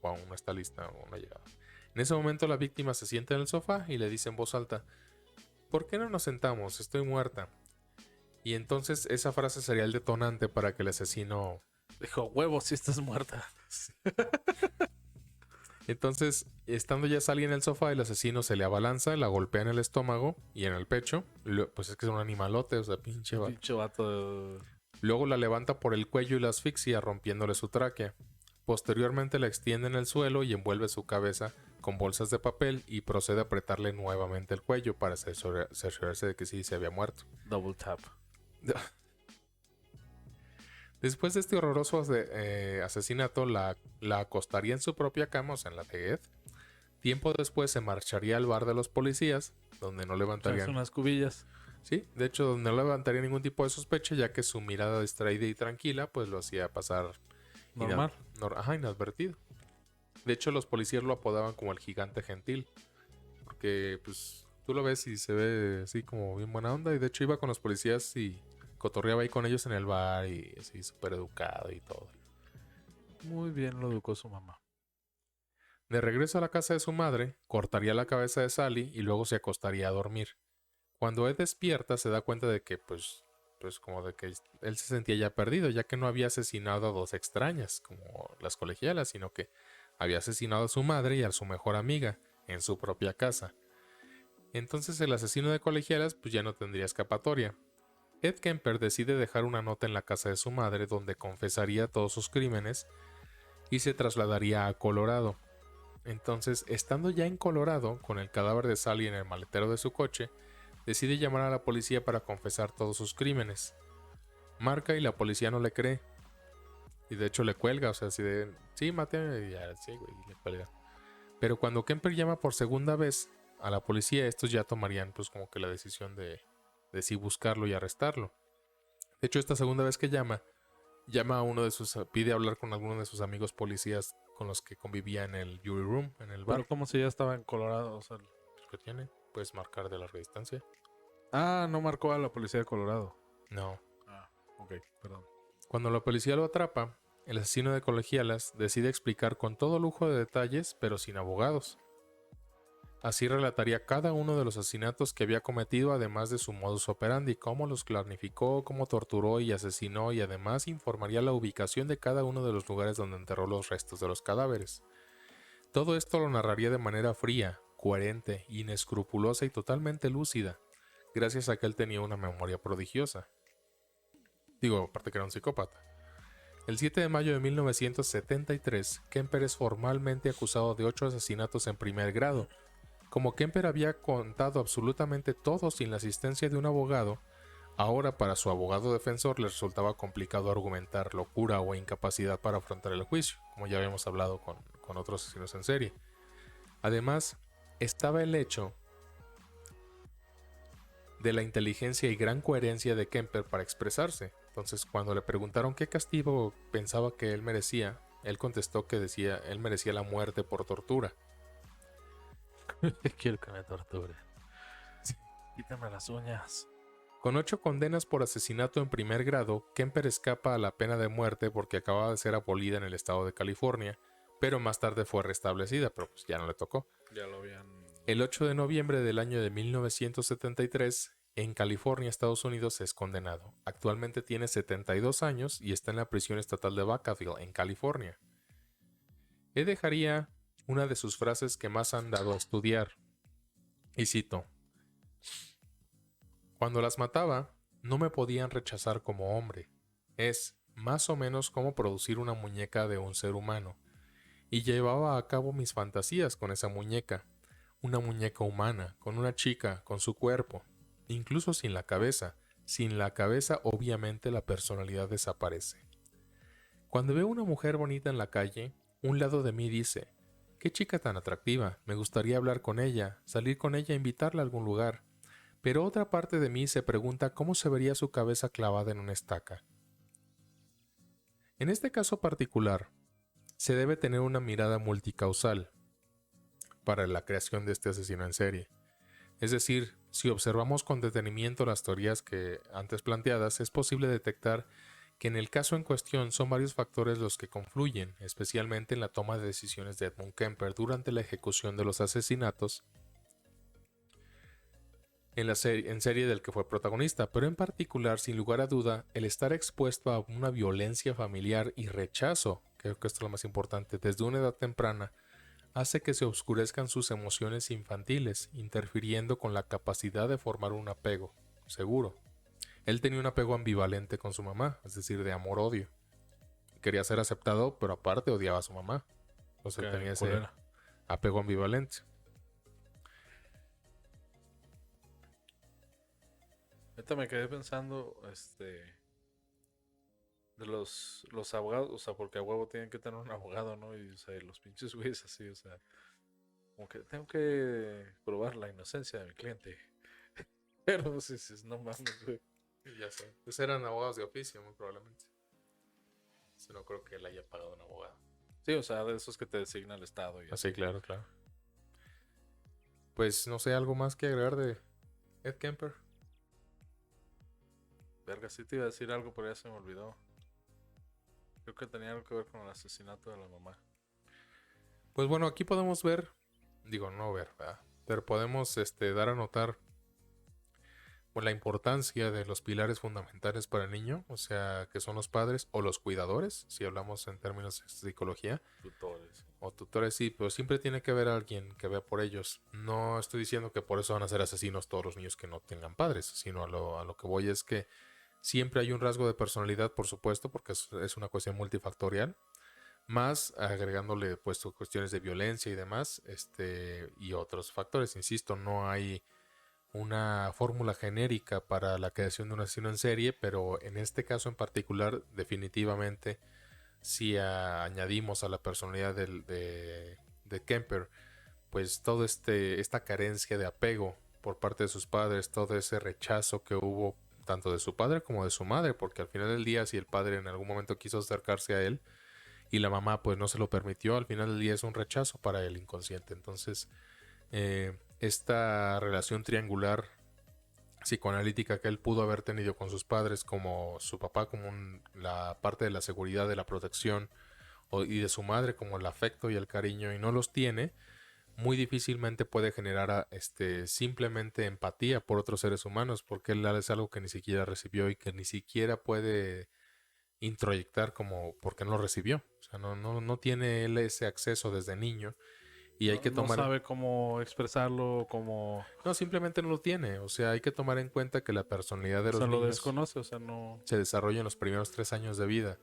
O aún no está lista, aún no ha llegado. En ese momento la víctima se sienta en el sofá y le dice en voz alta, ¿por qué no nos sentamos? Estoy muerta. Y entonces esa frase sería el detonante para que el asesino... Dijo, huevos, si estás muerta. Entonces, estando ya Sally en el sofá, el asesino se le abalanza, la golpea en el estómago y en el pecho. Pues es que es un animalote, o sea, pinche vato. Pinche vato. Luego la levanta por el cuello y la asfixia, rompiéndole su tráquea. Posteriormente la extiende en el suelo y envuelve su cabeza con bolsas de papel y procede a apretarle nuevamente el cuello para cerciorarse de que sí se había muerto. Double tap. Después de este horroroso asesinato, la acostaría en su propia cama, o sea, en la de Ed. Tiempo después se marcharía al bar de los policías, donde no levantarían... unas cubillas. Sí, de hecho, donde no levantaría ningún tipo de sospecha, ya que su mirada distraída y tranquila, pues lo hacía pasar... Normal. Inadvertido. De hecho, los policías lo apodaban como el gigante gentil. Porque, pues, tú lo ves y se ve así como bien buena onda. Y de hecho iba con los policías y cotorreaba ahí con ellos en el bar y así súper educado y todo. Muy bien lo educó su mamá. De regreso a la casa de su madre, cortaría la cabeza de Sally y luego se acostaría a dormir. Cuando Ed despierta se da cuenta de que, pues como de que él se sentía ya perdido, ya que no había asesinado a dos extrañas, como las colegialas, sino que había asesinado a su madre y a su mejor amiga, en su propia casa. Entonces el asesino de colegialas pues ya no tendría escapatoria. Ed Kemper decide dejar una nota en la casa de su madre donde confesaría todos sus crímenes y se trasladaría a Colorado. Entonces, estando ya en Colorado, con el cadáver de Sally en el maletero de su coche, decide llamar a la policía para confesar todos sus crímenes. Marca y la policía no le cree. Y de hecho le cuelga, o sea, así de, sí, maté, y ya, sí, güey, y le cuelga. Pero cuando Kemper llama por segunda vez a la policía, estos ya tomarían pues como que la decisión de sí buscarlo y arrestarlo. De hecho, esta segunda vez que llama a uno de sus, pide hablar con alguno de sus amigos policías con los que convivía en el jury room, en el bar. Pero como si ya estaba en Colorado, o sea... ¿Qué tiene? Puedes marcar de larga distancia. Ah, no marcó a la policía de Colorado. No. Ah, ok, perdón. Cuando la policía lo atrapa, el asesino de colegialas decide explicar con todo lujo de detalles, pero sin abogados. Así relataría cada uno de los asesinatos que había cometido, además de su modus operandi, cómo los planificó, cómo torturó y asesinó, y además informaría la ubicación de cada uno de los lugares donde enterró los restos de los cadáveres. Todo esto lo narraría de manera fría, coherente, inescrupulosa y totalmente lúcida, gracias a que él tenía una memoria prodigiosa. Digo, aparte que era un psicópata. El 7 de mayo de 1973, Kemper es formalmente acusado de 8 asesinatos en primer grado. Como Kemper había contado absolutamente todo sin la asistencia de un abogado, ahora para su abogado defensor le resultaba complicado argumentar locura o incapacidad para afrontar el juicio, como ya habíamos hablado con otros asesinos en serie. Además, estaba el hecho de la inteligencia y gran coherencia de Kemper para expresarse. Entonces, cuando le preguntaron qué castigo pensaba que él merecía, él contestó que decía él merecía la muerte por tortura. Quiero que me torture. Sí. Quítame las uñas. Con 8 condenas por asesinato en primer grado, Kemper escapa a la pena de muerte porque acababa de ser abolida en el estado de California pero más tarde fue restablecida, pero pues ya no le tocó. Ya lo habían... El 8 de noviembre del año de 1973, en California, Estados Unidos, es condenado. Actualmente tiene 72 años y está en la prisión estatal de Vacaville, en California. Él dejaría una de sus frases que más han dado a estudiar, y cito: "Cuando las mataba, no me podían rechazar como hombre. Es más o menos como producir una muñeca de un ser humano. Y llevaba a cabo mis fantasías con esa muñeca. Una muñeca humana, con una chica, con su cuerpo, incluso sin la cabeza. Sin la cabeza, obviamente, la personalidad desaparece. Cuando veo una mujer bonita en la calle, un lado de mí dice: qué chica tan atractiva, me gustaría hablar con ella, salir con ella e invitarla a algún lugar. Pero otra parte de mí se pregunta cómo se vería su cabeza clavada en una estaca". En este caso particular, se debe tener una mirada multicausal para la creación de este asesino en serie. Es decir, si observamos con detenimiento las teorías que antes planteadas, es posible detectar que en el caso en cuestión son varios factores los que confluyen, especialmente en la toma de decisiones de Edmund Kemper durante la ejecución de los asesinatos en serie del que fue protagonista, pero en particular, sin lugar a duda, el estar expuesto a una violencia familiar y rechazo, creo que esto es lo más importante, desde una edad temprana, hace que se oscurezcan sus emociones infantiles, interfiriendo con la capacidad de formar un apego seguro. Él tenía un apego ambivalente con su mamá, es decir, de amor-odio. Quería ser aceptado, pero aparte odiaba a su mamá. Entonces tenía ese apego ambivalente. Ahorita me quedé pensando, de los abogados, o sea, porque a huevo tienen que tener un abogado, ¿no? Y, o sea, los pinches güeyes así, o sea, como que tengo que probar la inocencia de mi cliente. Pero si no mames, güey. Ya sé. Pues eran abogados de oficio, muy probablemente. Eso no creo que él haya pagado un abogado. Sí, o sea, de esos que te designa el Estado. Y así. Sí, claro, claro. Pues no sé, algo más que agregar de Ed Kemper. Verga, sí te iba a decir algo, pero ya se me olvidó. Creo que tenía algo que ver con el asesinato de la mamá. Pues bueno, aquí podemos ver, ¿verdad? Pero podemos dar a notar la importancia de los pilares fundamentales para el niño, o sea, que son los padres o los cuidadores, si hablamos en términos de psicología. Tutores. O tutores, sí, pero siempre tiene que haber alguien que vea por ellos. No estoy diciendo que por eso van a ser asesinos todos los niños que no tengan padres, sino a lo que voy es que siempre hay un rasgo de personalidad, por supuesto, porque es una cuestión multifactorial, más agregándole pues cuestiones de violencia y demás, y otros factores. Insisto, no hay una fórmula genérica para la creación de un asesino en serie, pero en este caso en particular, definitivamente, si añadimos a la personalidad de Kemper, pues toda esta carencia de apego por parte de sus padres, todo ese rechazo que hubo tanto de su padre como de su madre, porque al final del día, si el padre en algún momento quiso acercarse a él y la mamá pues no se lo permitió, al final del día es un rechazo para el inconsciente. Entonces, esta relación triangular psicoanalítica que él pudo haber tenido con sus padres, como su papá como la parte de la seguridad, de la protección, y de su madre como el afecto y el cariño, y no los tiene, muy difícilmente puede generar simplemente empatía por otros seres humanos, porque él es algo que ni siquiera recibió y que ni siquiera puede introyectar como porque no lo recibió. O sea, no tiene él ese acceso desde niño. Y hay que tomar... No sabe cómo expresarlo, cómo... No, simplemente no lo tiene. O sea, hay que tomar en cuenta que la personalidad de los niños... lo desconoce, o sea, no... Se desarrolla en los primeros 3 años de vida.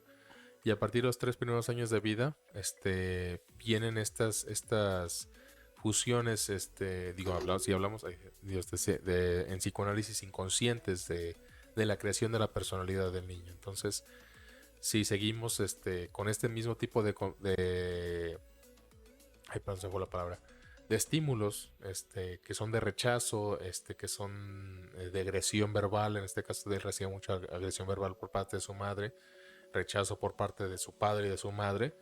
Y a partir de los 3 primeros años de vida, vienen estas fusiones, si hablamos en psicoanálisis inconscientes de la creación de la personalidad del niño. Entonces, si seguimos con este mismo tipo de estímulos que son de rechazo, que son de agresión verbal, en este caso él recibe mucha agresión verbal por parte de su madre, rechazo por parte de su padre y de su madre.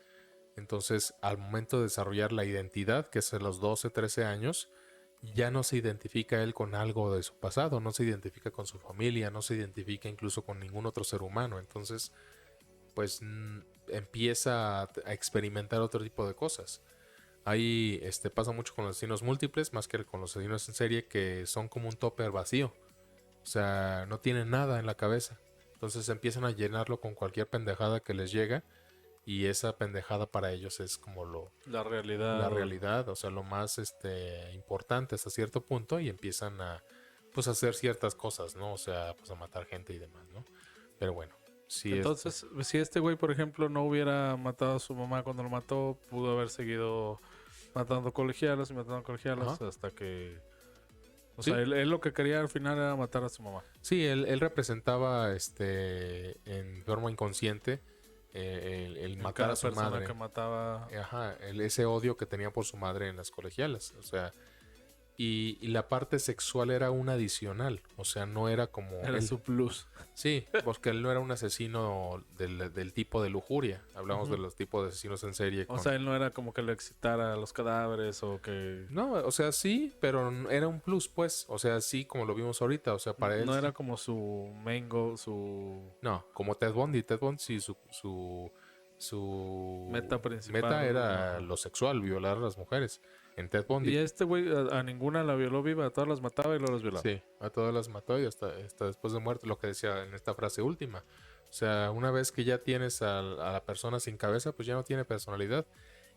Entonces, al momento de desarrollar la identidad, que es a los 12, 13 años, ya no se identifica él con algo de su pasado, no se identifica con su familia, no se identifica incluso con ningún otro ser humano. Entonces, pues empieza a experimentar otro tipo de cosas. Ahí pasa mucho con los asesinos múltiples, más que con los asesinos en serie, que son como un topper vacío. O sea, no tienen nada en la cabeza. Entonces empiezan a llenarlo con cualquier pendejada que les llega. Y esa pendejada para ellos es como la realidad. O sea, lo más importante hasta cierto punto. Y empiezan a pues hacer ciertas cosas, ¿no? O sea, pues a matar gente y demás, ¿no? Pero bueno. Sí, entonces, si este güey, por ejemplo, no hubiera matado a su mamá cuando lo mató, pudo haber seguido matando colegialas y matando colegialas. Ajá. Hasta que... O sea, él lo que quería al final era matar a su mamá. Sí, él representaba en forma inconsciente el matar a su madre. Que mataba... Ajá, ese odio que tenía por su madre en las colegialas. O sea, y la parte sexual era un adicional. O sea, no era como... Era su plus. Sí, porque él no era un asesino del tipo de lujuria. Hablamos de los tipos de asesinos en serie. O sea, él no era como que le excitara a los cadáveres o que... No, o sea, sí, pero era un plus, pues. O sea, sí, como lo vimos ahorita. O sea, para él... No era como su main goal, su... No, como Ted Bundy. Ted Bundy sí, su meta principal. Meta era lo sexual, violar a las mujeres. En Ted Bundy. Y este güey a ninguna la violó viva, a todas las mataba y luego las violaba. Sí, a todas las mató y hasta después de muerto, lo que decía en esta frase última. O sea, una vez que ya tienes a la persona sin cabeza, pues ya no tiene personalidad.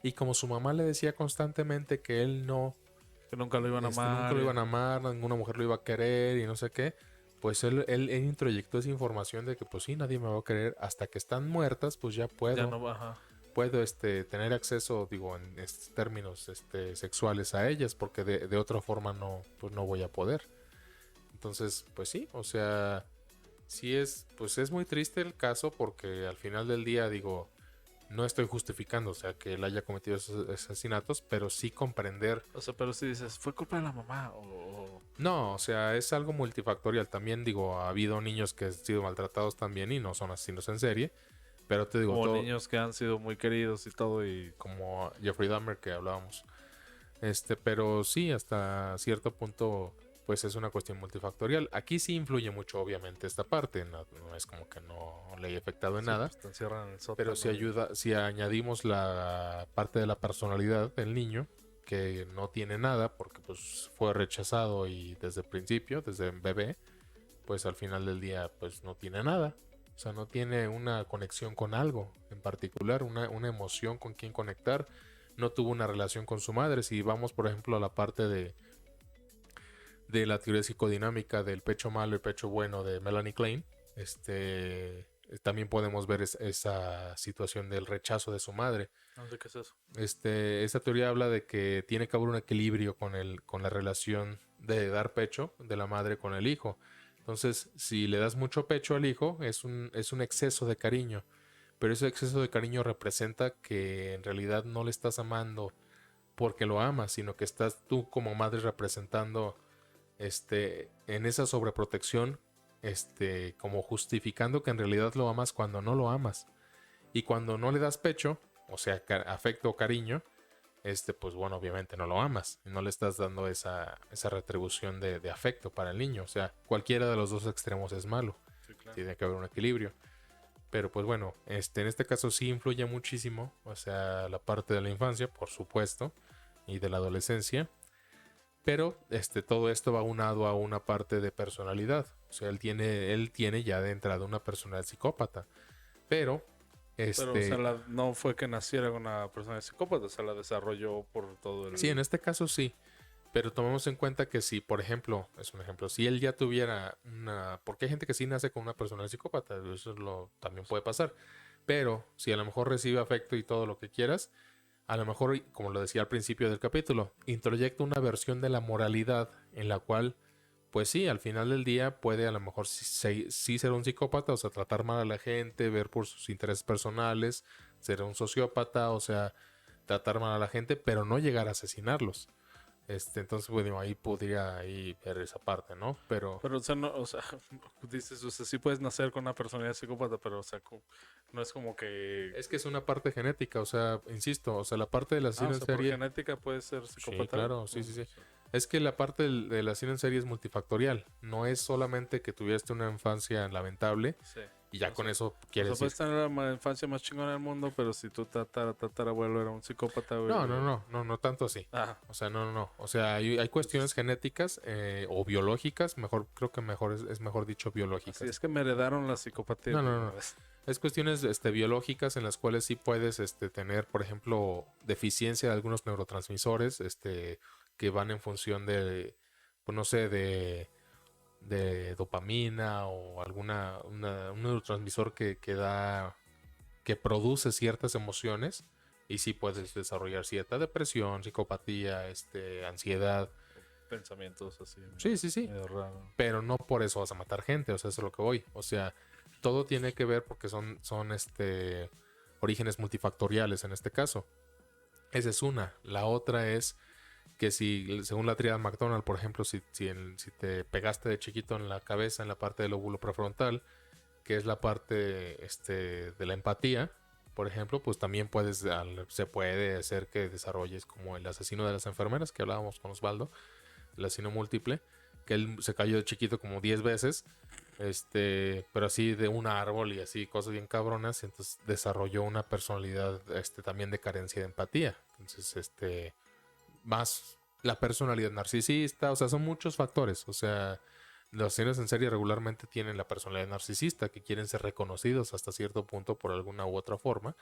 Y como su mamá le decía constantemente que él no... Que nunca lo iban a amar. Nunca lo iban a amar, ninguna mujer lo iba a querer y no sé qué. Pues él introyectó esa información de que pues sí, nadie me va a querer. Hasta que están muertas, pues ya puedo. Ya no, ajá. Puedo tener acceso, digo, en términos sexuales a ellas, porque de otra forma no voy a poder. Entonces, pues sí, o sea, sí pues es muy triste el caso, porque al final del día, digo, no estoy justificando, o sea, que él haya cometido esos asesinatos, pero sí comprender. O sea, pero si dices, ¿fue culpa de la mamá? O... No, o sea, es algo multifactorial. También, digo, ha habido niños que han sido maltratados también y no son asesinos en serie. Pero te digo, como niños que han sido muy queridos y todo, y como Jeffrey Dahmer que hablábamos. Pero sí, hasta cierto punto, pues es una cuestión multifactorial. Aquí sí influye mucho, obviamente, esta parte. No es como que no le haya afectado en nada. Pues te encierran en el sótano, pero sí ayuda, si añadimos la parte de la personalidad del niño, que no tiene nada, porque pues fue rechazado y desde el principio, desde bebé, pues al final del día, pues no tiene nada. O sea, no tiene una conexión con algo en particular, una emoción con quien conectar. No tuvo una relación con su madre. Si vamos, por ejemplo, a la parte de la teoría psicodinámica del pecho malo y pecho bueno de Melanie Klein, también podemos ver esa situación del rechazo de su madre. ¿Qué es eso? Esta teoría habla de que tiene que haber un equilibrio con la relación de dar pecho de la madre con el hijo. Entonces, si le das mucho pecho al hijo, es un exceso de cariño. Pero ese exceso de cariño representa que en realidad no le estás amando porque lo amas, sino que estás tú como madre representando en esa sobreprotección, como justificando que en realidad lo amas cuando no lo amas. Y cuando no le das pecho, o sea, afecto o cariño, pues bueno, obviamente no lo amas. Y no le estás dando esa retribución de afecto para el niño. O sea, cualquiera de los dos extremos es malo. Sí, claro. Tiene que haber un equilibrio. Pero pues bueno, en este caso sí influye muchísimo. O sea, la parte de la infancia, por supuesto, y de la adolescencia. Pero todo esto va unado a una parte de personalidad. O sea, él tiene ya de entrada una personalidad psicópata. Pero o sea, no fue que naciera con una persona psicópata, se la desarrolló por todo el... Sí, en este caso sí. Pero tomemos en cuenta que si, por ejemplo, es un ejemplo, si él ya tuviera porque hay gente que sí nace con una personalidad psicópata, eso también puede pasar. Pero si a lo mejor recibe afecto y todo lo que quieras, a lo mejor, como lo decía al principio del capítulo, introyecta una versión de la moralidad en la cual, pues sí, al final del día puede a lo mejor sí ser un psicópata, o sea, tratar mal a la gente, ver por sus intereses personales, ser un sociópata, o sea, tratar mal a la gente, pero no llegar a asesinarlos. Entonces, bueno, ahí podría ver esa parte, ¿no? Pero o sea, no, o sea, dices, o sea, sí puedes nacer con una personalidad psicópata, pero, o sea, no es como que... Es que es una parte genética, o sea, insisto, o sea, la parte de la asesino en serie... por genética puede ser psicópata. Sí, claro, sí. Es que la parte de la asesino en serie es multifactorial. No es solamente que tuviste una infancia lamentable Y ya con eso O quieres sea, puedes tener la infancia más chingona del mundo, pero si tu tatarabuelo era un psicópata, güey. No tanto así. Ah, O sea, no. O sea, hay cuestiones genéticas o biológicas, creo que mejor es mejor dicho biológicas. sí, es que me heredaron la psicopatía. No. Es cuestiones biológicas en las cuales sí puedes tener, por ejemplo, deficiencia de algunos neurotransmisores que van en función de, pues no sé, de dopamina o un neurotransmisor que produce ciertas emociones y sí puedes desarrollar cierta depresión, psicopatía, ansiedad. Pensamientos así. Sí. Medio raro. Pero no por eso vas a matar gente, o sea, eso es lo que voy. O sea, todo tiene que ver porque son orígenes multifactoriales en este caso. Esa es una. La otra es que si, según la tríada McDonald, por ejemplo, si te pegaste de chiquito en la cabeza, en la parte del lóbulo prefrontal, que es la parte de la empatía, por ejemplo, pues también se puede hacer que desarrolles como el asesino de las enfermeras, que hablábamos con Osvaldo, el asesino múltiple, que él se cayó de chiquito como 10 veces, pero así de un árbol y así, cosas bien cabronas, y entonces desarrolló una personalidad también de carencia de empatía. Entonces, más la personalidad narcisista, o sea, son muchos factores. O sea, los asesinos en serie regularmente tienen la personalidad narcisista, que quieren ser reconocidos hasta cierto punto por alguna u otra forma.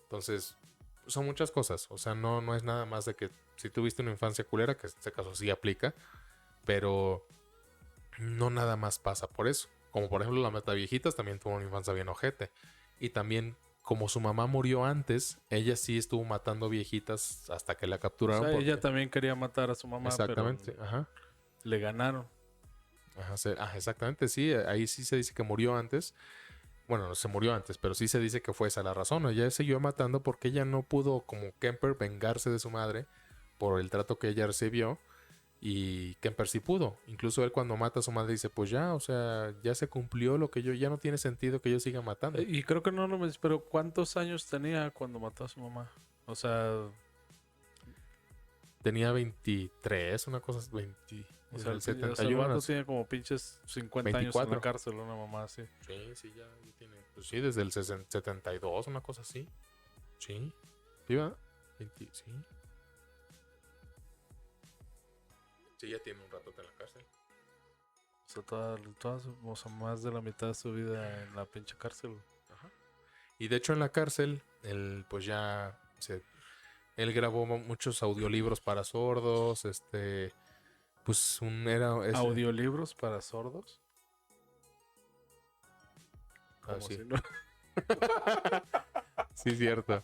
Entonces, son muchas cosas. O sea, no es nada más de que si tuviste una infancia culera, que en este caso sí aplica, pero no nada más pasa por eso. Como por ejemplo la Mataviejitas también tuvo una infancia bien ojete. Y también, como su mamá murió antes, ella sí estuvo matando viejitas hasta que la capturaron. O sea, ella también quería matar a su mamá, exactamente, pero ajá. le ganaron. Ajá, exactamente, sí. Ahí sí se dice que murió antes. Bueno, no se murió antes, pero sí se dice que fue esa la razón. Ella siguió matando porque ella no pudo, como Kemper, vengarse de su madre por el trato que ella recibió. Y Kemper sí pudo. Incluso él, cuando mata a su madre, dice: pues ya, o sea, ya se cumplió lo que ya no tiene sentido que yo siga matando. Y creo que no lo mencioné, pero ¿cuántos años tenía cuando mató a su mamá? O sea, tenía 23, una cosa, 20. o sea, el 71. vato tiene como pinches 50 años en la cárcel, una mamá así. Sí, ya tiene. Pues sí, desde el 72, una cosa así. Sí. ¿Sí va? 20, sí. Sí, ya tiene un rato en la cárcel. O sea, o sea, más de la mitad de su vida en la pinche cárcel. Ajá. Y de hecho en la cárcel, él pues ya él grabó muchos audiolibros para sordos, pues ¿Audiolibros para sordos? Ah, Como sí. si no- Sí, cierto.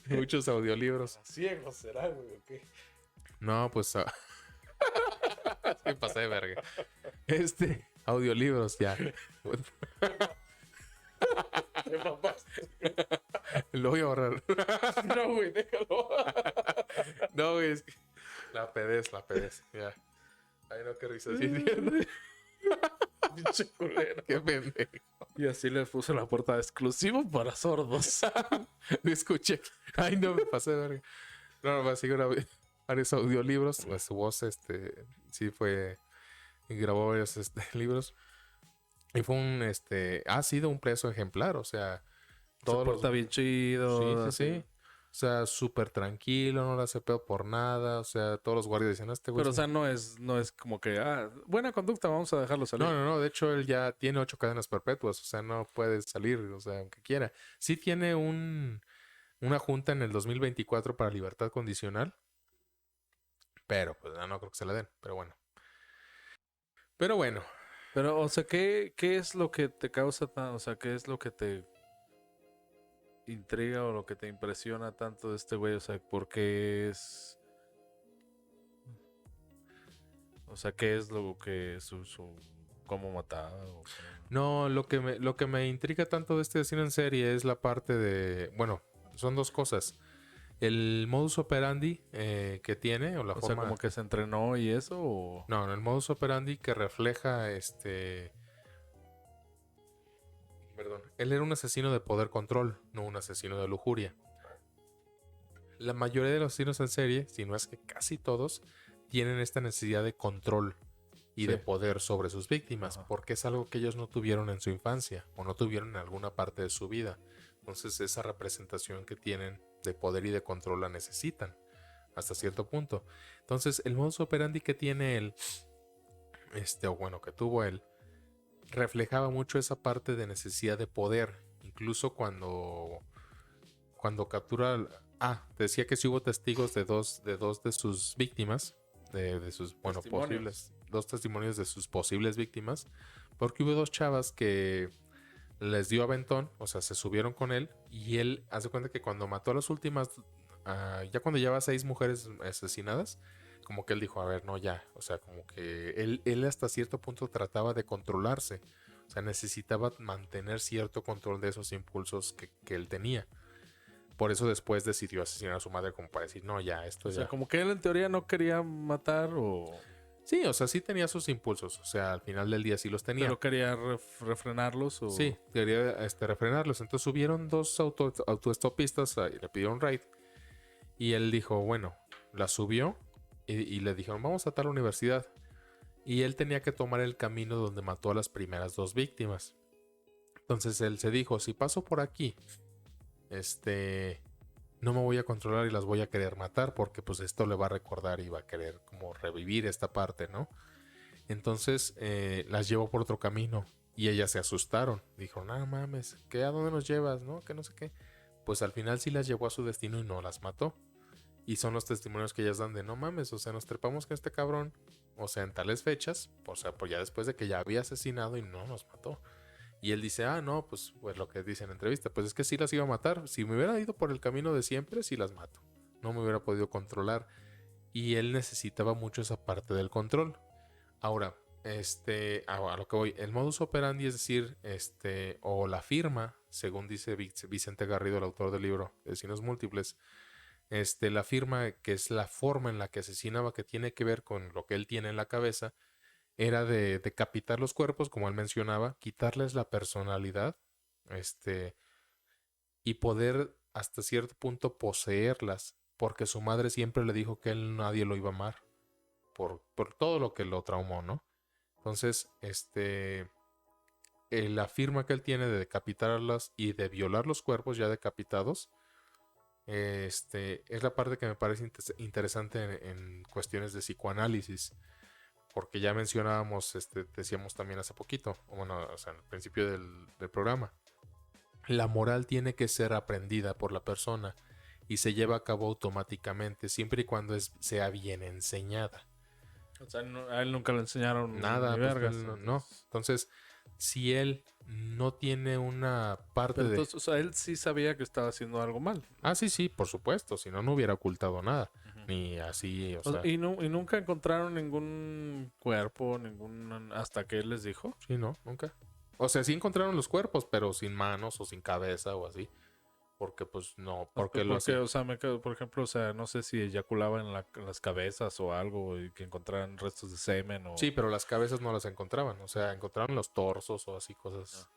Muchos audiolibros. ¿Ciegos será, güey, o qué? No, pues me pasé de verga. Audiolibros ya. Te mamaste. Lo voy a borrar. No, güey, déjalo. No, güey, es que la pedez, ya. Ay, no, qué risa. Sí, Pinche culero. qué pendejo. Y así le puse la puerta exclusivo para sordos. Escuché. Ay, no, me pasé de verga. No, así varios audiolibros. Pues su voz, sí fue. Grabó varios libros. Y fue ha sido un preso ejemplar, o sea. Se porta bien chido. Sí. O sea, súper tranquilo, no le hace pedo por nada. O sea, todos los guardias dicen: este güey. Pero, o sea, no es como que, buena conducta, vamos a dejarlo salir. No. De hecho, él ya tiene 8 cadenas perpetuas. O sea, no puede salir, o sea, aunque quiera. Sí tiene una junta en el 2024 para libertad condicional. Pero, pues, no creo que se la den. Pero bueno. Pero, o sea, ¿qué es lo que te causa o sea, qué es lo que te intriga o lo que te impresiona tanto de este güey? O sea, ¿por qué es? O sea, ¿qué es lo que cómo mataba? O sea, No, lo que me intriga tanto de este asesino en serie es la parte de... Bueno, son dos cosas. El modus operandi que tiene, o la forma... sea, como que se entrenó y eso, o... No, el modus operandi que refleja Perdón. Él era un asesino de poder control, no un asesino de lujuria. La mayoría de los asesinos en serie, si no es que casi todos, tienen esta necesidad de control y de poder sobre sus víctimas, porque es algo que ellos no tuvieron en su infancia o no tuvieron en alguna parte de su vida. Entonces esa representación que tienen de poder y de control la necesitan hasta cierto punto. Entonces el modus operandi que tiene él, o bueno, que tuvo él, reflejaba mucho esa parte de necesidad de poder. Incluso cuando captura... te decía que sí hubo testigos de dos de sus víctimas, de sus, bueno, posibles, 2 testimonios de sus posibles víctimas, porque hubo 2 chavas que les dio aventón, o sea, se subieron con él, y él hace cuenta que cuando mató a las últimas, ya cuando llevaba 6 mujeres asesinadas, como que él dijo, a ver, no, ya, o sea, como que él hasta cierto punto trataba de controlarse, o sea, necesitaba mantener cierto control de esos impulsos que él tenía. Por eso después decidió asesinar a su madre como para decir, no, ya, esto ya... O sea, como que él en teoría no quería matar o... Sí, o sea, sí tenía sus impulsos. O sea, al final del día sí los tenía. ¿Pero quería refrenarlos o...? Sí, quería refrenarlos. Entonces subieron 2 autoestopistas y le pidieron ride. Y él dijo, bueno, la subió y le dijeron, vamos a tal universidad. Y él tenía que tomar el camino donde mató a las primeras 2 víctimas. Entonces él se dijo, si paso por aquí... no me voy a controlar y las voy a querer matar porque pues esto le va a recordar y va a querer como revivir esta parte, ¿no? Entonces las llevó por otro camino y ellas se asustaron. Dijo, no mames, ¿qué? ¿A dónde nos llevas? ¿No? Que no sé qué. Pues al final sí las llevó a su destino y no las mató. Y son los testimonios que ellas dan de, no mames, o sea, nos trepamos con este cabrón, o sea, en tales fechas, o sea, pues ya después de que ya había asesinado y no nos mató. Y él dice, no, pues lo que dice en la entrevista, pues es que sí las iba a matar. Si me hubiera ido por el camino de siempre, sí las mato. No me hubiera podido controlar. Y él necesitaba mucho esa parte del control. Ahora, a lo que voy, el modus operandi, es decir, o la firma, según dice Vicente Garrido, el autor del libro Asesinos Múltiples, la firma, que es la forma en la que asesinaba, que tiene que ver con lo que él tiene en la cabeza, era de decapitar los cuerpos, como él mencionaba, quitarles la personalidad, y poder hasta cierto punto poseerlas, porque su madre siempre le dijo que él nadie lo iba a amar, por todo lo que lo traumó, ¿no? Entonces, la firma que él tiene de decapitarlas y de violar los cuerpos ya decapitados, es la parte que me parece interesante en cuestiones de psicoanálisis. Porque ya mencionábamos, decíamos también hace poquito, bueno, o sea, al principio del programa, la moral tiene que ser aprendida por la persona y se lleva a cabo automáticamente, siempre y cuando sea bien enseñada. O sea, a él nunca le enseñaron nada, ni pues, vergas. no. Entonces, si él no tiene una parte Pero entonces, o sea, él sí sabía que estaba haciendo algo mal. Sí, por supuesto, si no, no hubiera ocultado nada. Ni así, o sea... ¿Y nunca encontraron ningún cuerpo, hasta que él les dijo? Sí, no, nunca. O sea, sí encontraron los cuerpos, pero sin manos o sin cabeza o así. Porque pues no, porque o sea, por ejemplo, o sea, no sé si eyaculaban en las cabezas o algo y que encontraran restos de semen o... Sí, pero las cabezas no las encontraban, o sea, encontraron los torsos o así cosas.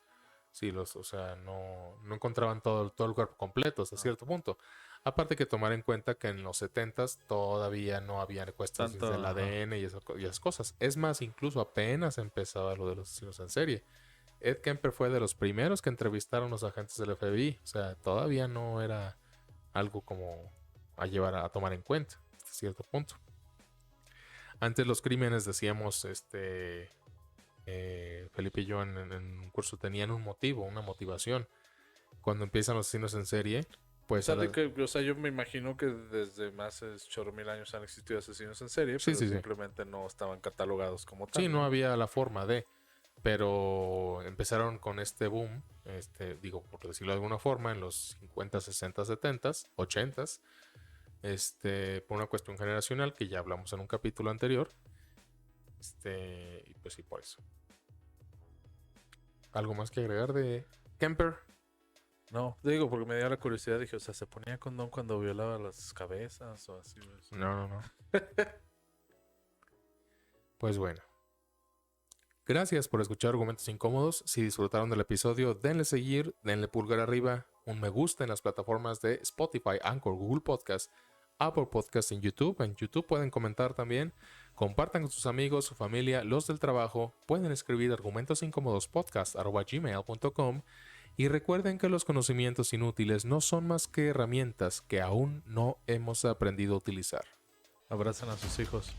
Sí, o sea, no encontraban todo el cuerpo completo hasta cierto punto. Aparte que tomar en cuenta que en los 70s todavía no había cuestiones del ADN y esas cosas. Es más, incluso apenas empezaba lo de los asesinos en serie. Ed Kemper fue de los primeros que entrevistaron a los agentes del FBI. O sea, todavía no era algo como a tomar en cuenta hasta cierto punto. Antes los crímenes, decíamos, Felipe y yo en un curso, tenían un motivo, una motivación. Cuando empiezan los asesinos en serie, pues... O sea, yo me imagino que desde más de 8,000 años han existido asesinos en serie, pero simplemente no estaban catalogados como tal. Sí, no había la forma de... Pero empezaron con este boom, digo, por decirlo de alguna forma, en los 50, 60, 70, 80, por una cuestión generacional que ya hablamos en un capítulo anterior. Y pues sí, por eso. ¿Algo más que agregar de Kemper? No, digo, porque me dio la curiosidad, dije, o sea, ¿se ponía condón cuando violaba las cabezas o así? No. Pues bueno. Gracias por escuchar Argumentos Incómodos. Si disfrutaron del episodio, denle seguir, denle pulgar arriba, un me gusta en las plataformas de Spotify, Anchor, Google Podcast, Apple Podcast en YouTube. En YouTube pueden comentar también. Compartan con sus amigos, su familia, los del trabajo. Pueden escribir argumentosincómodospodcast@gmail.com y recuerden que los conocimientos inútiles no son más que herramientas que aún no hemos aprendido a utilizar. Abracen a sus hijos.